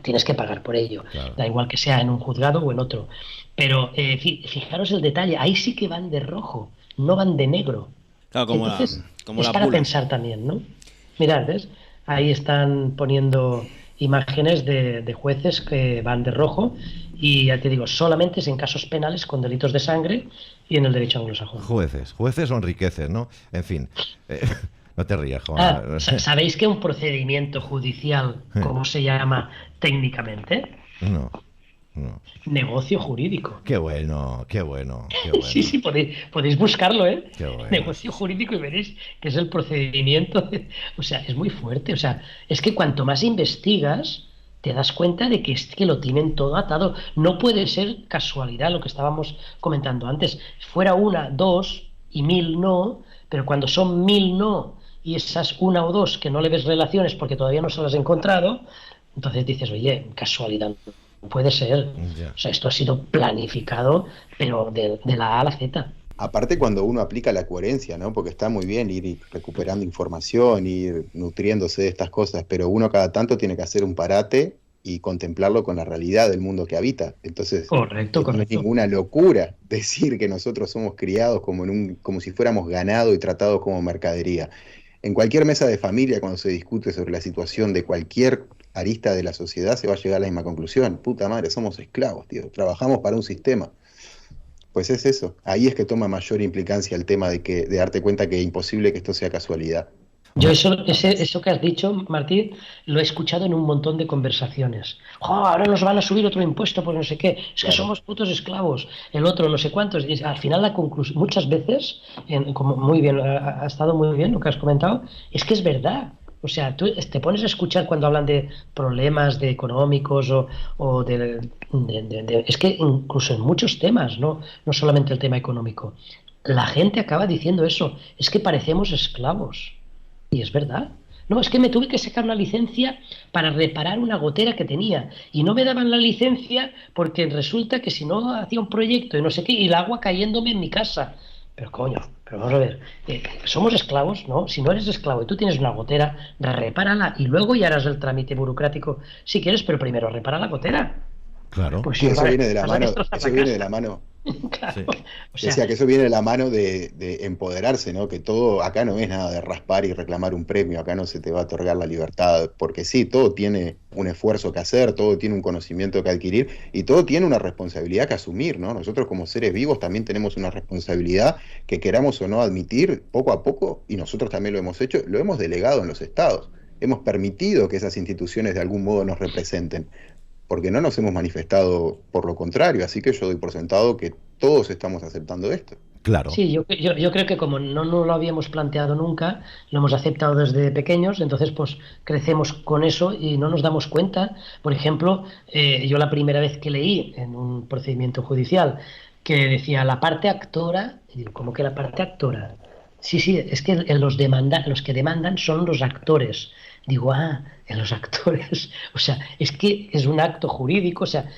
tienes que pagar por ello. Claro. Da igual que sea en un juzgado o en otro. Pero fijaros el detalle, ahí sí que van de rojo, no van de negro. Claro, como entonces, como es la para pula. pensar también, ¿no? Mirad, ¿ves? Ahí están poniendo imágenes de jueces que van de rojo, y ya te digo, solamente es en casos penales con delitos de sangre y en el derecho anglosajón. Jueces o enriqueces, ¿no? En fin, no te rías, Juan. ¿Sabéis que un procedimiento judicial, cómo se llama técnicamente? No. Negocio jurídico. Qué bueno. Sí, podéis buscarlo, ¿eh? Qué bueno. Negocio jurídico, y veréis que es el procedimiento. O sea, es muy fuerte. O sea, es que cuanto más investigas, te das cuenta de que es que lo tienen todo atado. No puede ser casualidad lo que estábamos comentando antes. Fuera 1, 2 y 1000 no, pero cuando son 1000 no y esas 1 o 2 que no le ves relaciones porque todavía no se las has encontrado, entonces dices, oye, casualidad. Puede ser. O sea, esto ha sido planificado, pero de la A a la Z. Aparte cuando uno aplica la coherencia, ¿no? Porque está muy bien ir recuperando información, ir nutriéndose de estas cosas, pero uno cada tanto tiene que hacer un parate y contemplarlo con la realidad del mundo que habita. Entonces, correcto. No es ninguna locura decir que nosotros somos criados como si fuéramos ganado y tratados como mercadería. En cualquier mesa de familia, cuando se discute sobre la situación de cualquier arista de la sociedad, se va a llegar a la misma conclusión. Puta madre, somos esclavos, tío. Trabajamos para un sistema. Pues es eso. Ahí es que toma mayor implicancia el tema de darte cuenta que es imposible que esto sea casualidad. Yo eso que has dicho, Martín, lo he escuchado en un montón de conversaciones. Ahora nos van a subir otro impuesto por no sé qué. Es que somos putos esclavos. El otro, no sé cuántos. Y al final la conclusión, muchas veces, como muy bien, ha estado muy bien lo que has comentado, es que es verdad. O sea, tú te pones a escuchar cuando hablan de problemas económicos o es que incluso en muchos temas, no solamente el tema económico, la gente acaba diciendo eso, es que parecemos esclavos. Y es verdad. No, es que me tuve que sacar una licencia para reparar una gotera que tenía y no me daban la licencia porque resulta que si no hacía un proyecto y no sé qué, y el agua cayéndome en mi casa. Pero coño, pero vamos a ver, ¿somos esclavos? No, si no eres esclavo y tú tienes una gotera, repárala y luego ya harás el trámite burocrático si quieres, pero primero repara la gotera. Claro. Pues sí, eso viene de la mano. Claro. Sí. O sea, que eso viene de la mano de empoderarse, ¿no? Que todo acá no es nada de raspar y reclamar un premio, acá no se te va a otorgar la libertad, porque sí, todo tiene un esfuerzo que hacer, todo tiene un conocimiento que adquirir y todo tiene una responsabilidad que asumir, ¿no? Nosotros como seres vivos también tenemos una responsabilidad que queramos o no admitir poco a poco, y nosotros también lo hemos hecho, lo hemos delegado en los estados, hemos permitido que esas instituciones de algún modo nos representen, porque no nos hemos manifestado por lo contrario, así que yo doy por sentado que todos estamos aceptando esto. Claro. Sí, yo creo que como no lo habíamos planteado nunca, lo hemos aceptado desde pequeños, entonces pues crecemos con eso y no nos damos cuenta. Por ejemplo, yo la primera vez que leí en un procedimiento judicial que decía la parte actora, y digo, ¿cómo que la parte actora? Sí, es que los que demandan son los actores. Digo, en los actores, o sea, es que es un acto jurídico, o sea,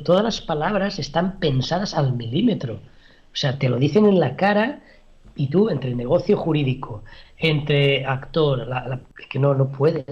todas las palabras están pensadas al milímetro, o sea, te lo dicen en la cara y tú, entre negocio jurídico, entre actor, que no puede,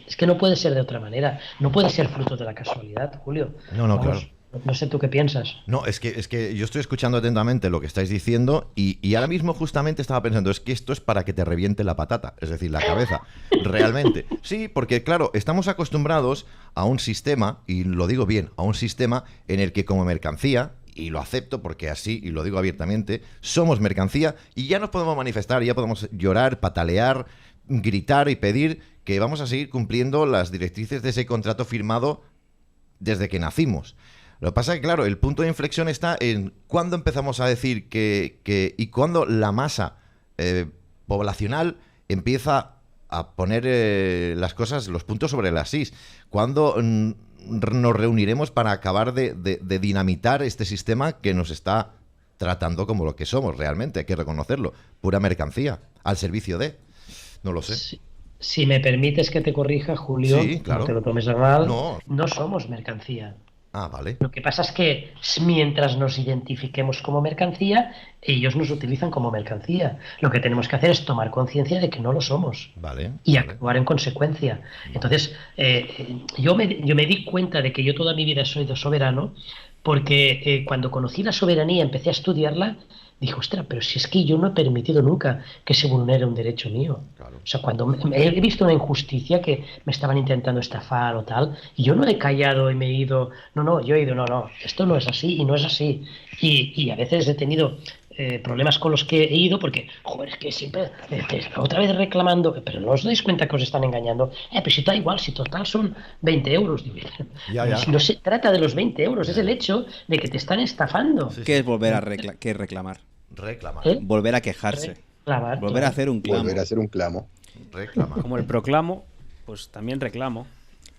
es que no puede ser de otra manera, no puede ser fruto de la casualidad, Julio. No, Vamos, claro. No sé tú qué piensas. No, es que yo estoy escuchando atentamente lo que estáis diciendo y ahora mismo justamente estaba pensando, es que esto es para que te reviente la patata, es decir, la cabeza, realmente. Sí, porque claro, estamos acostumbrados a un sistema, y lo digo bien, a un sistema en el que como mercancía, y lo acepto porque así, y lo digo abiertamente, somos mercancía y ya nos podemos manifestar, ya podemos llorar, patalear, gritar y pedir que vamos a seguir cumpliendo las directrices de ese contrato firmado desde que nacimos. Lo que pasa es que, claro, el punto de inflexión está en cuándo empezamos a decir y cuándo la masa poblacional empieza a poner las cosas, los puntos sobre las is. Cuándo nos reuniremos para acabar de dinamitar este sistema que nos está tratando como lo que somos realmente, hay que reconocerlo, pura mercancía, al servicio de... No lo sé. Si me permites que te corrija, Julio, sí, claro. No te lo tomes a mal, no somos mercancía. Ah, vale. Lo que pasa es que mientras nos identifiquemos como mercancía, ellos nos utilizan como mercancía. Lo que tenemos que hacer es tomar conciencia de que no lo somos. Vale. Y actuar en consecuencia. Entonces, yo me di cuenta de que yo toda mi vida he sido soberano, porque cuando conocí la soberanía, empecé a estudiarla, dije, ostras, pero si es que yo no he permitido nunca que se vulnere un derecho mío. Claro. O sea, cuando he visto una injusticia que me estaban intentando estafar o tal, y yo no he callado y me he ido, yo he ido, esto no es así y no es así. Y a veces he tenido problemas con los que he ido porque, joder, es que siempre, otra vez reclamando, pero no os dais cuenta que os están engañando. Pero si da igual, si total son 20 euros. Ya. No se trata de los 20 euros, es el hecho de que te están estafando. ¿Qué es volver a reclamar? Reclamar. Volver a quejarse. Reclamar, volver a hacer un clamo. Volver a hacer un clamo. Reclamar. Como el proclamo, pues también reclamo.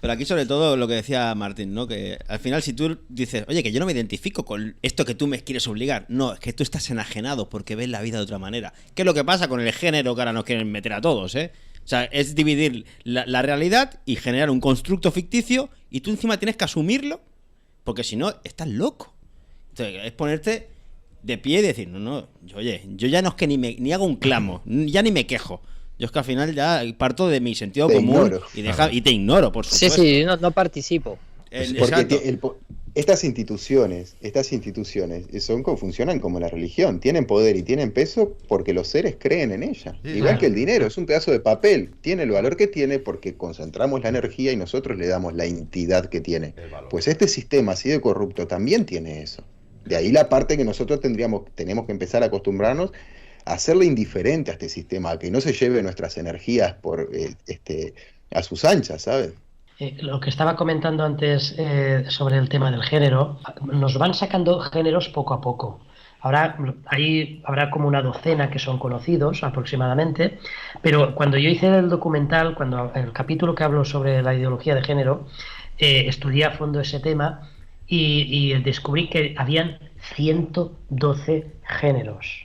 Pero aquí sobre todo lo que decía Martín, ¿no? Que al final si tú dices, oye, que yo no me identifico con esto que tú me quieres obligar. No, es que tú estás enajenado porque ves la vida de otra manera. ¿Qué es lo que pasa con el género que ahora nos quieren meter a todos, O sea, es dividir la realidad y generar un constructo ficticio y tú encima tienes que asumirlo porque si no, estás loco. Entonces, es ponerte de pie y decir, yo ya no es que ni hago un clamo, ya ni me quejo. Yo es que al final ya parto de mi sentido común y te ignoro, por supuesto. Sí, no participo. Porque estas instituciones funcionan como la religión, tienen poder y tienen peso porque los seres creen en ella. Sí, igual que el dinero, es un pedazo de papel, tiene el valor que tiene porque concentramos la energía y nosotros le damos la entidad que tiene. Pues este sistema así de corrupto también tiene eso. De ahí la parte que nosotros tenemos que empezar a acostumbrarnos a hacerle indiferente a este sistema, a que no se lleve nuestras energías a sus anchas, ¿sabes? Lo que estaba comentando antes sobre el tema del género, nos van sacando géneros poco a poco. Ahora habrá como una docena que son conocidos aproximadamente, pero cuando yo hice el documental, el capítulo que hablo sobre la ideología de género, estudié a fondo ese tema y descubrí que habían 112 géneros.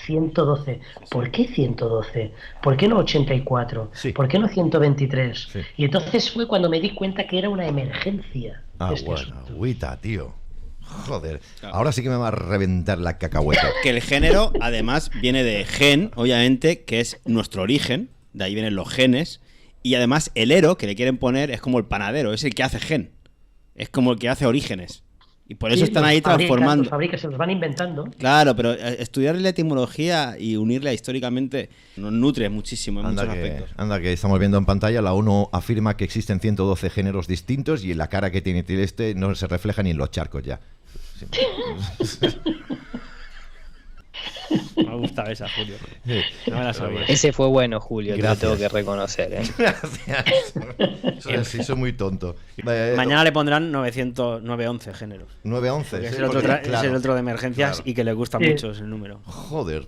112. ¿Por qué 112? ¿Por qué no 84? Sí. ¿Por qué no 123? Sí. Y entonces fue cuando me di cuenta que era una emergencia. Agüita, tío. Joder. Claro. Ahora sí que me va a reventar la cacahueta. Que el género, además, viene de gen, obviamente, que es nuestro origen. De ahí vienen los genes. Y además, el ero que le quieren poner es como el panadero, es el que hace gen. Es como el que hace orígenes. Y por eso están ahí transformando. Los fabrican, se los van inventando. Claro, pero estudiar la etimología y unirla históricamente nos nutre muchísimo en muchos aspectos. Anda, que estamos viendo en pantalla, la ONU afirma que existen 112 géneros distintos y en la cara que tiene este no se refleja ni en los charcos ya. Sí. Me ha gustado esa, Julio. No me la sabía. Ese fue bueno, Julio, te lo tengo que reconocer. Gracias. Sí, soy muy tonto. Mañana le pondrán 911 géneros. 911. Es el otro de emergencias y que le gusta mucho ese número. Joder.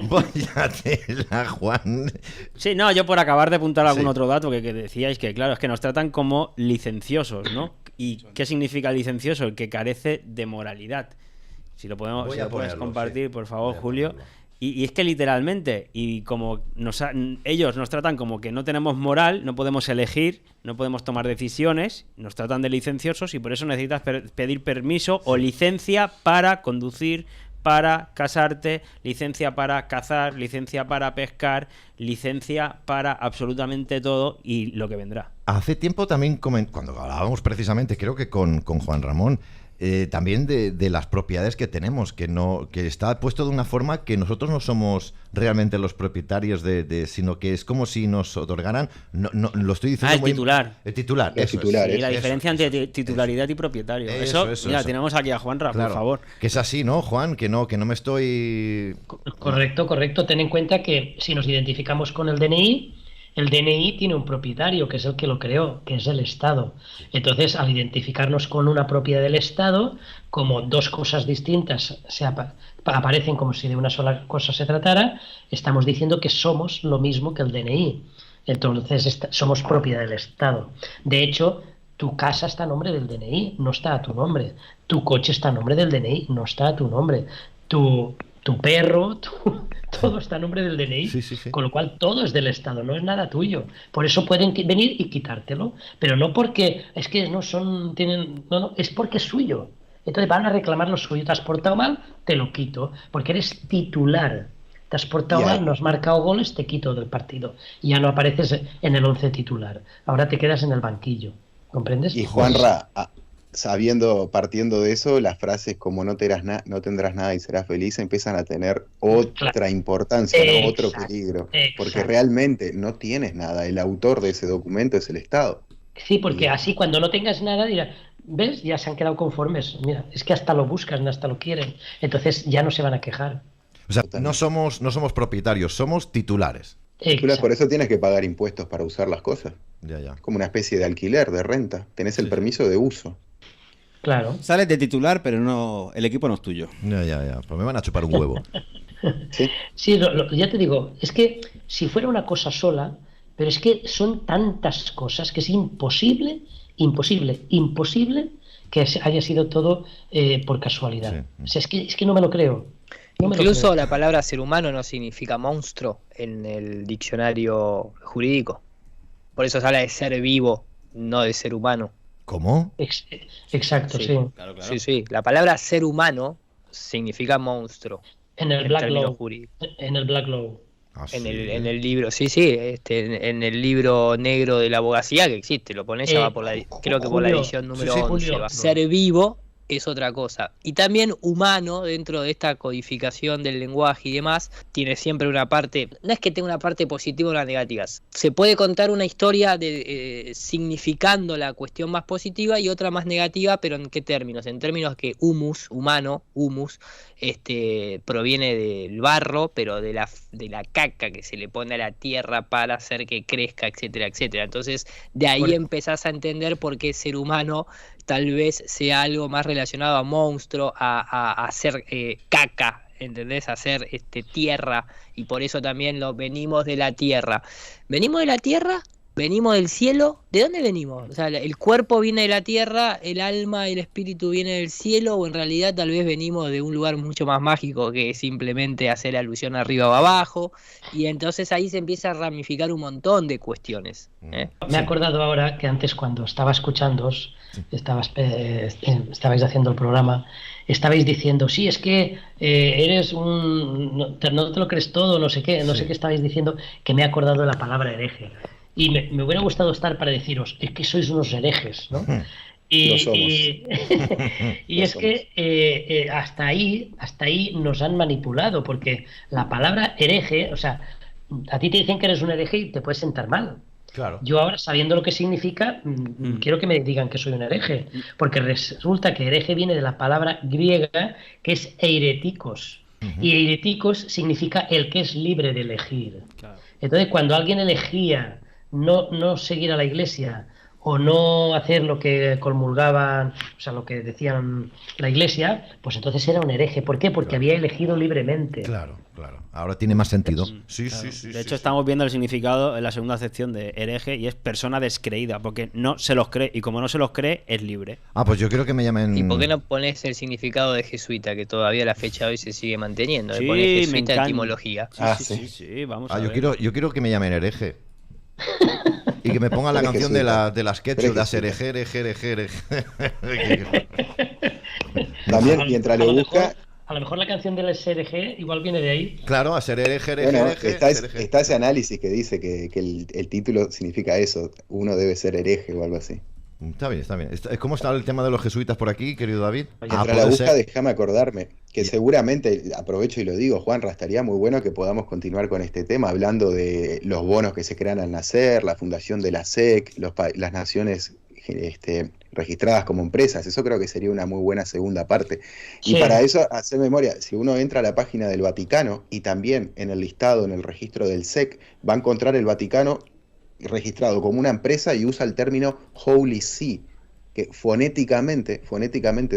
Vaya tela, Juan. Sí, no, yo por acabar de apuntar algún otro dato que decíais que, claro, es que nos tratan como licenciosos, ¿no? ¿Y qué significa licencioso? El que carece de moralidad. Si lo puedes compartir, por favor, Julio. Y es que literalmente, y como ellos nos tratan como que no tenemos moral, no podemos elegir, no podemos tomar decisiones, nos tratan de licenciosos y por eso necesitas pedir permiso o licencia para conducir, para casarte, licencia para cazar, licencia para pescar, licencia para absolutamente todo y lo que vendrá. Hace tiempo también, cuando hablábamos precisamente, creo que con Juan Ramón, también de las propiedades que tenemos, que está puesto de una forma que nosotros no somos realmente los propietarios sino que es como si nos otorgaran, no lo estoy diciendo el titular. El titular, eso titular. Y la diferencia entre titularidad y propietario. Eso, tenemos aquí a Juanra, claro, por favor. Que es así, ¿no, Juan? Que no me estoy... Correcto. Ten en cuenta que si nos identificamos con el DNI, El DNI tiene un propietario, que es el que lo creó, que es el Estado. Entonces, al identificarnos con una propiedad del Estado, como dos cosas distintas aparecen como si de una sola cosa se tratara, estamos diciendo que somos lo mismo que el DNI. Entonces, somos propiedad del Estado. De hecho, tu casa está a nombre del DNI, no está a tu nombre. Tu coche está a nombre del DNI, no está a tu nombre. Tu perro, todo está a nombre del DNI, sí. Con lo cual todo es del Estado, no es nada tuyo. Por eso pueden venir y quitártelo, pero no porque es que no, es porque es suyo. Entonces van a reclamar lo suyo. ¿Te has portado mal? Te lo quito, porque eres titular. Te has portado mal, no has marcado goles, te quito del partido. Y ya no apareces en el 11 titular. Ahora te quedas en el banquillo. ¿Comprendes? Y Juanra, partiendo de eso, las frases como no tendrás nada y serás feliz empiezan a tener otra importancia, ¿no? Otro peligro. Porque realmente no tienes nada. El autor de ese documento es el Estado. Sí, porque así cuando no tengas nada dirás, ¿ves? Ya se han quedado conformes. Mira, es que hasta lo buscan, hasta lo quieren. Entonces ya no se van a quejar. O sea, no somos propietarios, somos titulares. Por eso tienes que pagar impuestos para usar las cosas. Ya. Como una especie de alquiler, de renta. Tenés el permiso de uso. Claro. Sales de titular, pero no, el equipo no es tuyo. Ya. Pues me van a chupar un huevo. Sí, ya te digo, es que si fuera una cosa sola, pero es que son tantas cosas que es imposible que haya sido todo por casualidad. Sí. O sea, es que no me lo creo. Incluso la palabra ser humano no significa monstruo en el diccionario jurídico. Por eso se habla de ser vivo, no de ser humano. ¿Cómo? Exacto, sí. Claro. Sí. La palabra ser humano significa monstruo. En el Black Law. En el Black Law. En el libro, en el libro negro de la abogacía que existe, lo pones, ya va por creo que por la edición número 11. Ser vivo es otra cosa. Y también humano, dentro de esta codificación del lenguaje y demás, tiene siempre una parte, no es que tenga una parte positiva o una negativa. Se puede contar una historia significando la cuestión más positiva y otra más negativa, pero ¿en qué términos? En términos que humus proviene del barro, pero de la caca que se le pone a la tierra para hacer que crezca, etcétera, etcétera. Entonces, de ahí empezás a entender por qué ser humano tal vez sea algo más relacionado a monstruo, a hacer caca, ¿entendés? A hacer tierra, y por eso también venimos de la tierra. ¿Venimos de la tierra? ¿Venimos del cielo? ¿De dónde venimos? O sea, ¿el cuerpo viene de la tierra, el alma y el espíritu viene del cielo, o en realidad tal vez venimos de un lugar mucho más mágico que simplemente hacer alusión arriba o abajo? Y entonces ahí se empieza a ramificar un montón de cuestiones. Me he acordado ahora que antes, cuando estaba escuchándoos, estabais haciendo el programa, estabais diciendo, sí, es que eres no te lo crees todo, no sé qué estabais diciendo, que me he acordado de la palabra hereje. Y me hubiera gustado estar para deciros, es que sois unos herejes, ¿no? Lo somos. Y es que hasta ahí nos han manipulado, porque la palabra hereje, o sea, a ti te dicen que eres un hereje y te puedes sentar mal. Claro. Yo ahora, sabiendo lo que significa, quiero que me digan que soy un hereje, porque resulta que hereje viene de la palabra griega que es eiretikos. Y eiretikos significa el que es libre de elegir. Claro. Entonces, cuando alguien elegía no seguir a la iglesia o no hacer lo que comulgaban, o sea, lo que decían la iglesia, pues entonces era un hereje. ¿Por qué? Porque había elegido libremente. Claro. Ahora tiene más sentido. Sí. De hecho, estamos viendo el significado en la segunda acepción de hereje, y es persona descreída, porque no se los cree, y como no se los cree, es libre. Pues yo creo que me llamen... ¿Y por qué no pones el significado de jesuita, que todavía a la fecha de hoy se sigue manteniendo? Sí, pones jesuita en etimología. Sí, vamos a ver. Yo quiero que me llamen hereje. Y que me pongan la canción de las Ketchup, de hacer hereje. También, mientras lo busca... A lo mejor la canción del SRG igual viene de ahí. Claro, a ser hereje. Está ese análisis que dice que el título significa eso. Uno debe ser hereje o algo así. Está bien. ¿Cómo está el tema de los jesuitas por aquí, querido David? Mientras la busca, déjame acordarme que seguramente, aprovecho y lo digo, Juanra, estaría muy bueno que podamos continuar con este tema, hablando de los bonos que se crean al nacer, la fundación de la SEC, las naciones registradas como empresas. Eso creo que sería una muy buena segunda parte. Sí. Y para eso, hacer memoria, si uno entra a la página del Vaticano y también en el listado, en el registro del SEC, va a encontrar el Vaticano registrado como una empresa y usa el término Holy See, que fonéticamente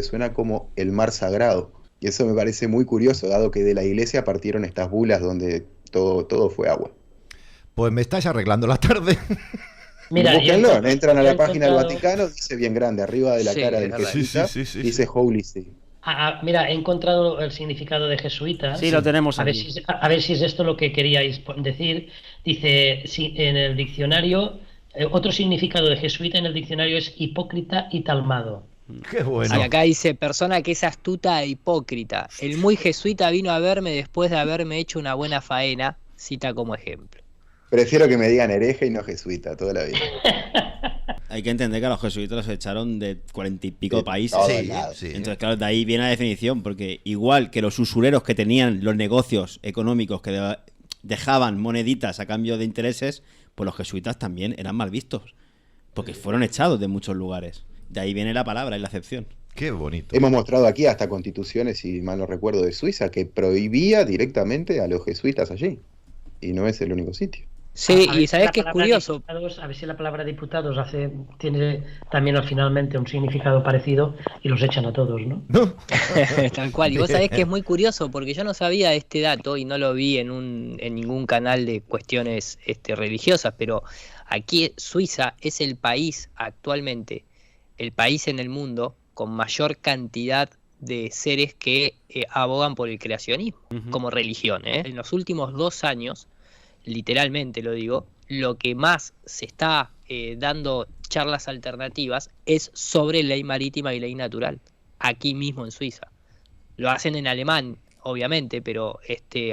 suena como el mar sagrado. Y eso me parece muy curioso, dado que de la iglesia partieron estas bulas donde todo fue agua. Pues me estáis arreglando la tarde. Mira, búsquenlo, entran a la página del Vaticano, dice bien grande, arriba de la cara del jesuita, dice Holy See. Mira, he encontrado el significado de jesuita. Sí, lo tenemos aquí. A ver si es esto lo que queríais decir. Dice, en el diccionario, otro significado de jesuita en el diccionario es hipócrita y talmado. Qué bueno. Y acá dice, persona que es astuta e hipócrita. El muy jesuita vino a verme después de haberme hecho una buena faena, cita como ejemplo. Prefiero que me digan hereje y no jesuita toda la vida. Hay que entender que a los jesuitas los echaron de 40 y pico De países. Sí. Entonces, claro, de ahí viene la definición, porque igual que los usureros que tenían los negocios económicos que dejaban moneditas a cambio de intereses, pues los jesuitas también eran mal vistos, porque fueron echados de muchos lugares. De ahí viene la palabra y la acepción. Qué bonito. Hemos mostrado aquí hasta constituciones, si mal no recuerdo, de Suiza, que prohibía directamente a los jesuitas allí. Y no es el único sitio. Sí, y sabes que es curioso. A ver si la palabra diputados tiene también finalmente un significado parecido y los echan a todos, ¿no? Tal cual. Y vos sabés que es muy curioso porque yo no sabía este dato y no lo vi en ningún canal de cuestiones religiosas, pero aquí Suiza es el país actualmente, el país en el mundo con mayor cantidad de seres que abogan por el creacionismo como religión. En los últimos 2 años, literalmente lo digo, lo que más se está dando charlas alternativas es sobre ley marítima y ley natural, aquí mismo en Suiza. Lo hacen en alemán, obviamente, pero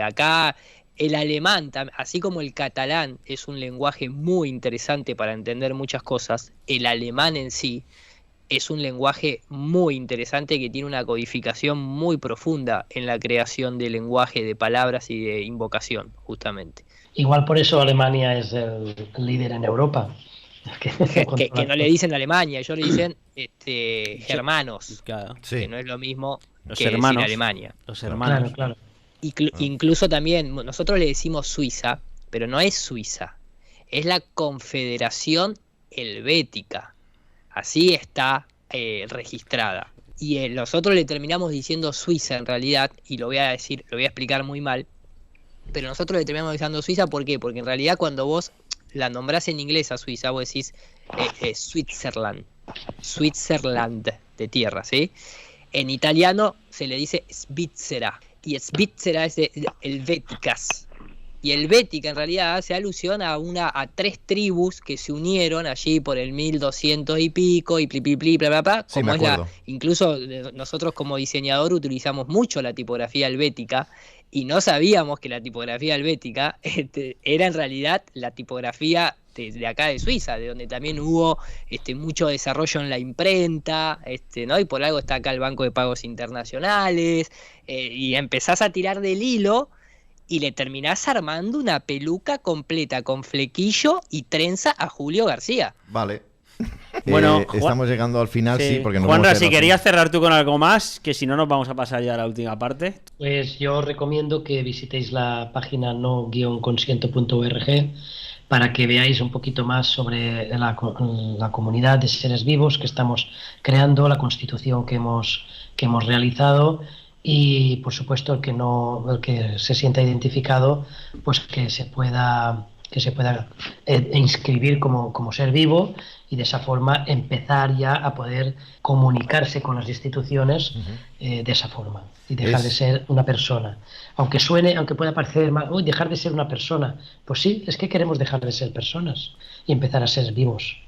acá el alemán, así como el catalán es un lenguaje muy interesante para entender muchas cosas, el alemán en sí es un lenguaje muy interesante que tiene una codificación muy profunda en la creación de lenguaje, de palabras y de invocación, justamente. Igual por eso Alemania es el líder en Europa. Que no le dicen Alemania, ellos le dicen germanos, claro. Que no es lo mismo los que hermanos, decir Alemania. Los hermanos. Claro. Incluso también, nosotros le decimos Suiza, pero no es Suiza, es la Confederación Helvética. Así está registrada. Y nosotros le terminamos diciendo Suiza en realidad, y lo voy a explicar muy mal, pero nosotros le terminamos diciendo Suiza, ¿por qué? Porque en realidad cuando vos la nombrás en inglés a Suiza, vos decís Switzerland de tierra, ¿sí? En italiano se le dice Svizzera, y Svizzera es de Helvéticas. Y Helvética en realidad hace alusión a 3 tribus que se unieron allí por el 1200 y pico y bla bla bla, como sí, incluso nosotros como diseñador utilizamos mucho la tipografía helvética y no sabíamos que la tipografía helvética era en realidad la tipografía de acá de Suiza, de donde también hubo mucho desarrollo en la imprenta, ¿no? Y por algo está acá el Banco de Pagos Internacionales, y empezás a tirar del hilo y le terminás armando una peluca completa con flequillo y trenza a Julio García. Vale. Bueno, estamos llegando al final, sí, porque nos Juanra, si querías cerrar tú con algo más, que si no nos vamos a pasar ya a la última parte. Pues yo os recomiendo que visitéis la página no-consiento.org para que veáis un poquito más sobre la comunidad de seres vivos que estamos creando, la constitución que hemos realizado. Y por supuesto el que se sienta identificado, pues que se pueda inscribir como ser vivo y de esa forma empezar ya a poder comunicarse con las instituciones de esa forma y dejar de ser una persona. Aunque pueda parecer mal, dejar de ser una persona, pues sí, es que queremos dejar de ser personas y empezar a ser vivos.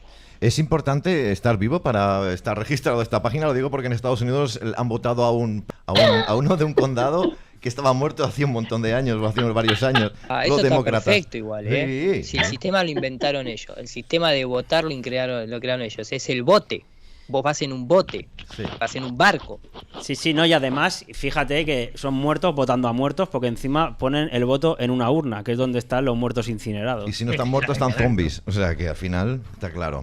¿Es importante estar vivo para estar registrado en esta página? Lo digo porque en Estados Unidos han votado a uno de un condado que estaba muerto hace un montón de años, o hace varios años. Eso está perfecto igual, ¿eh? Sí, el sistema lo inventaron ellos. El sistema de votar lo crearon ellos. Es el bote. Vos vas en un bote, vas en un barco. Sí, no, y además, fíjate que son muertos votando a muertos, porque encima ponen el voto en una urna, que es donde están los muertos incinerados. Y si no están muertos, están zombies. O sea que al final está claro.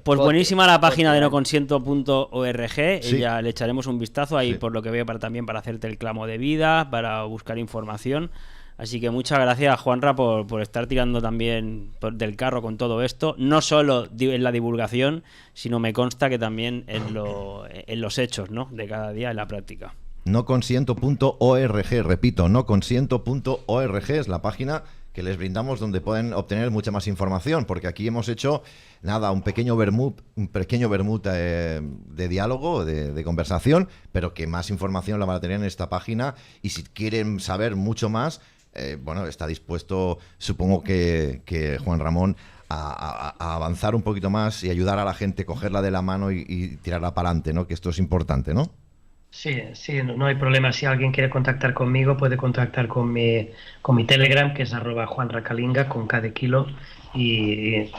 Pues buenísima la página de noconsiento.org. Ya le echaremos un vistazo ahí, por lo que veo, también para hacerte el clamo de vida, para buscar información. Así que muchas gracias, Juanra, por estar tirando también del carro con todo esto. No solo en la divulgación, sino me consta que también en los hechos, ¿no? De cada día en la práctica. Noconsiento.org, repito, noconsiento.org es la página que les brindamos donde pueden obtener mucha más información, porque aquí hemos hecho un pequeño vermut de diálogo, de conversación, pero que más información la van a tener en esta página, y si quieren saber mucho más, está dispuesto, supongo que Juan Ramón, a avanzar un poquito más y ayudar a la gente, cogerla de la mano y tirarla para adelante, ¿no? Que esto es importante, ¿no? Sí, no hay problema. Si alguien quiere contactar conmigo, puede contactar con mi Telegram, que es @juanracalinga, con K de kilo, y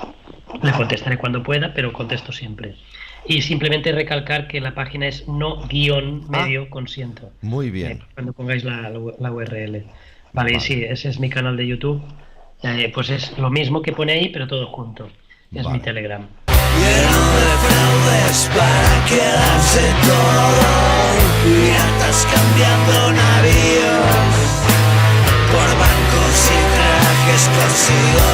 le contestaré cuando pueda, pero contesto siempre. Y simplemente recalcar que la página es no-medio consiento. Muy bien. Cuando pongáis la URL. Vale, sí, ese es mi canal de YouTube. Pues es lo mismo que pone ahí, pero todo junto. Es mi Telegram. Lleno de fraudes para quedarse todo, piratas cambiando navíos por bancos y trajes consigo.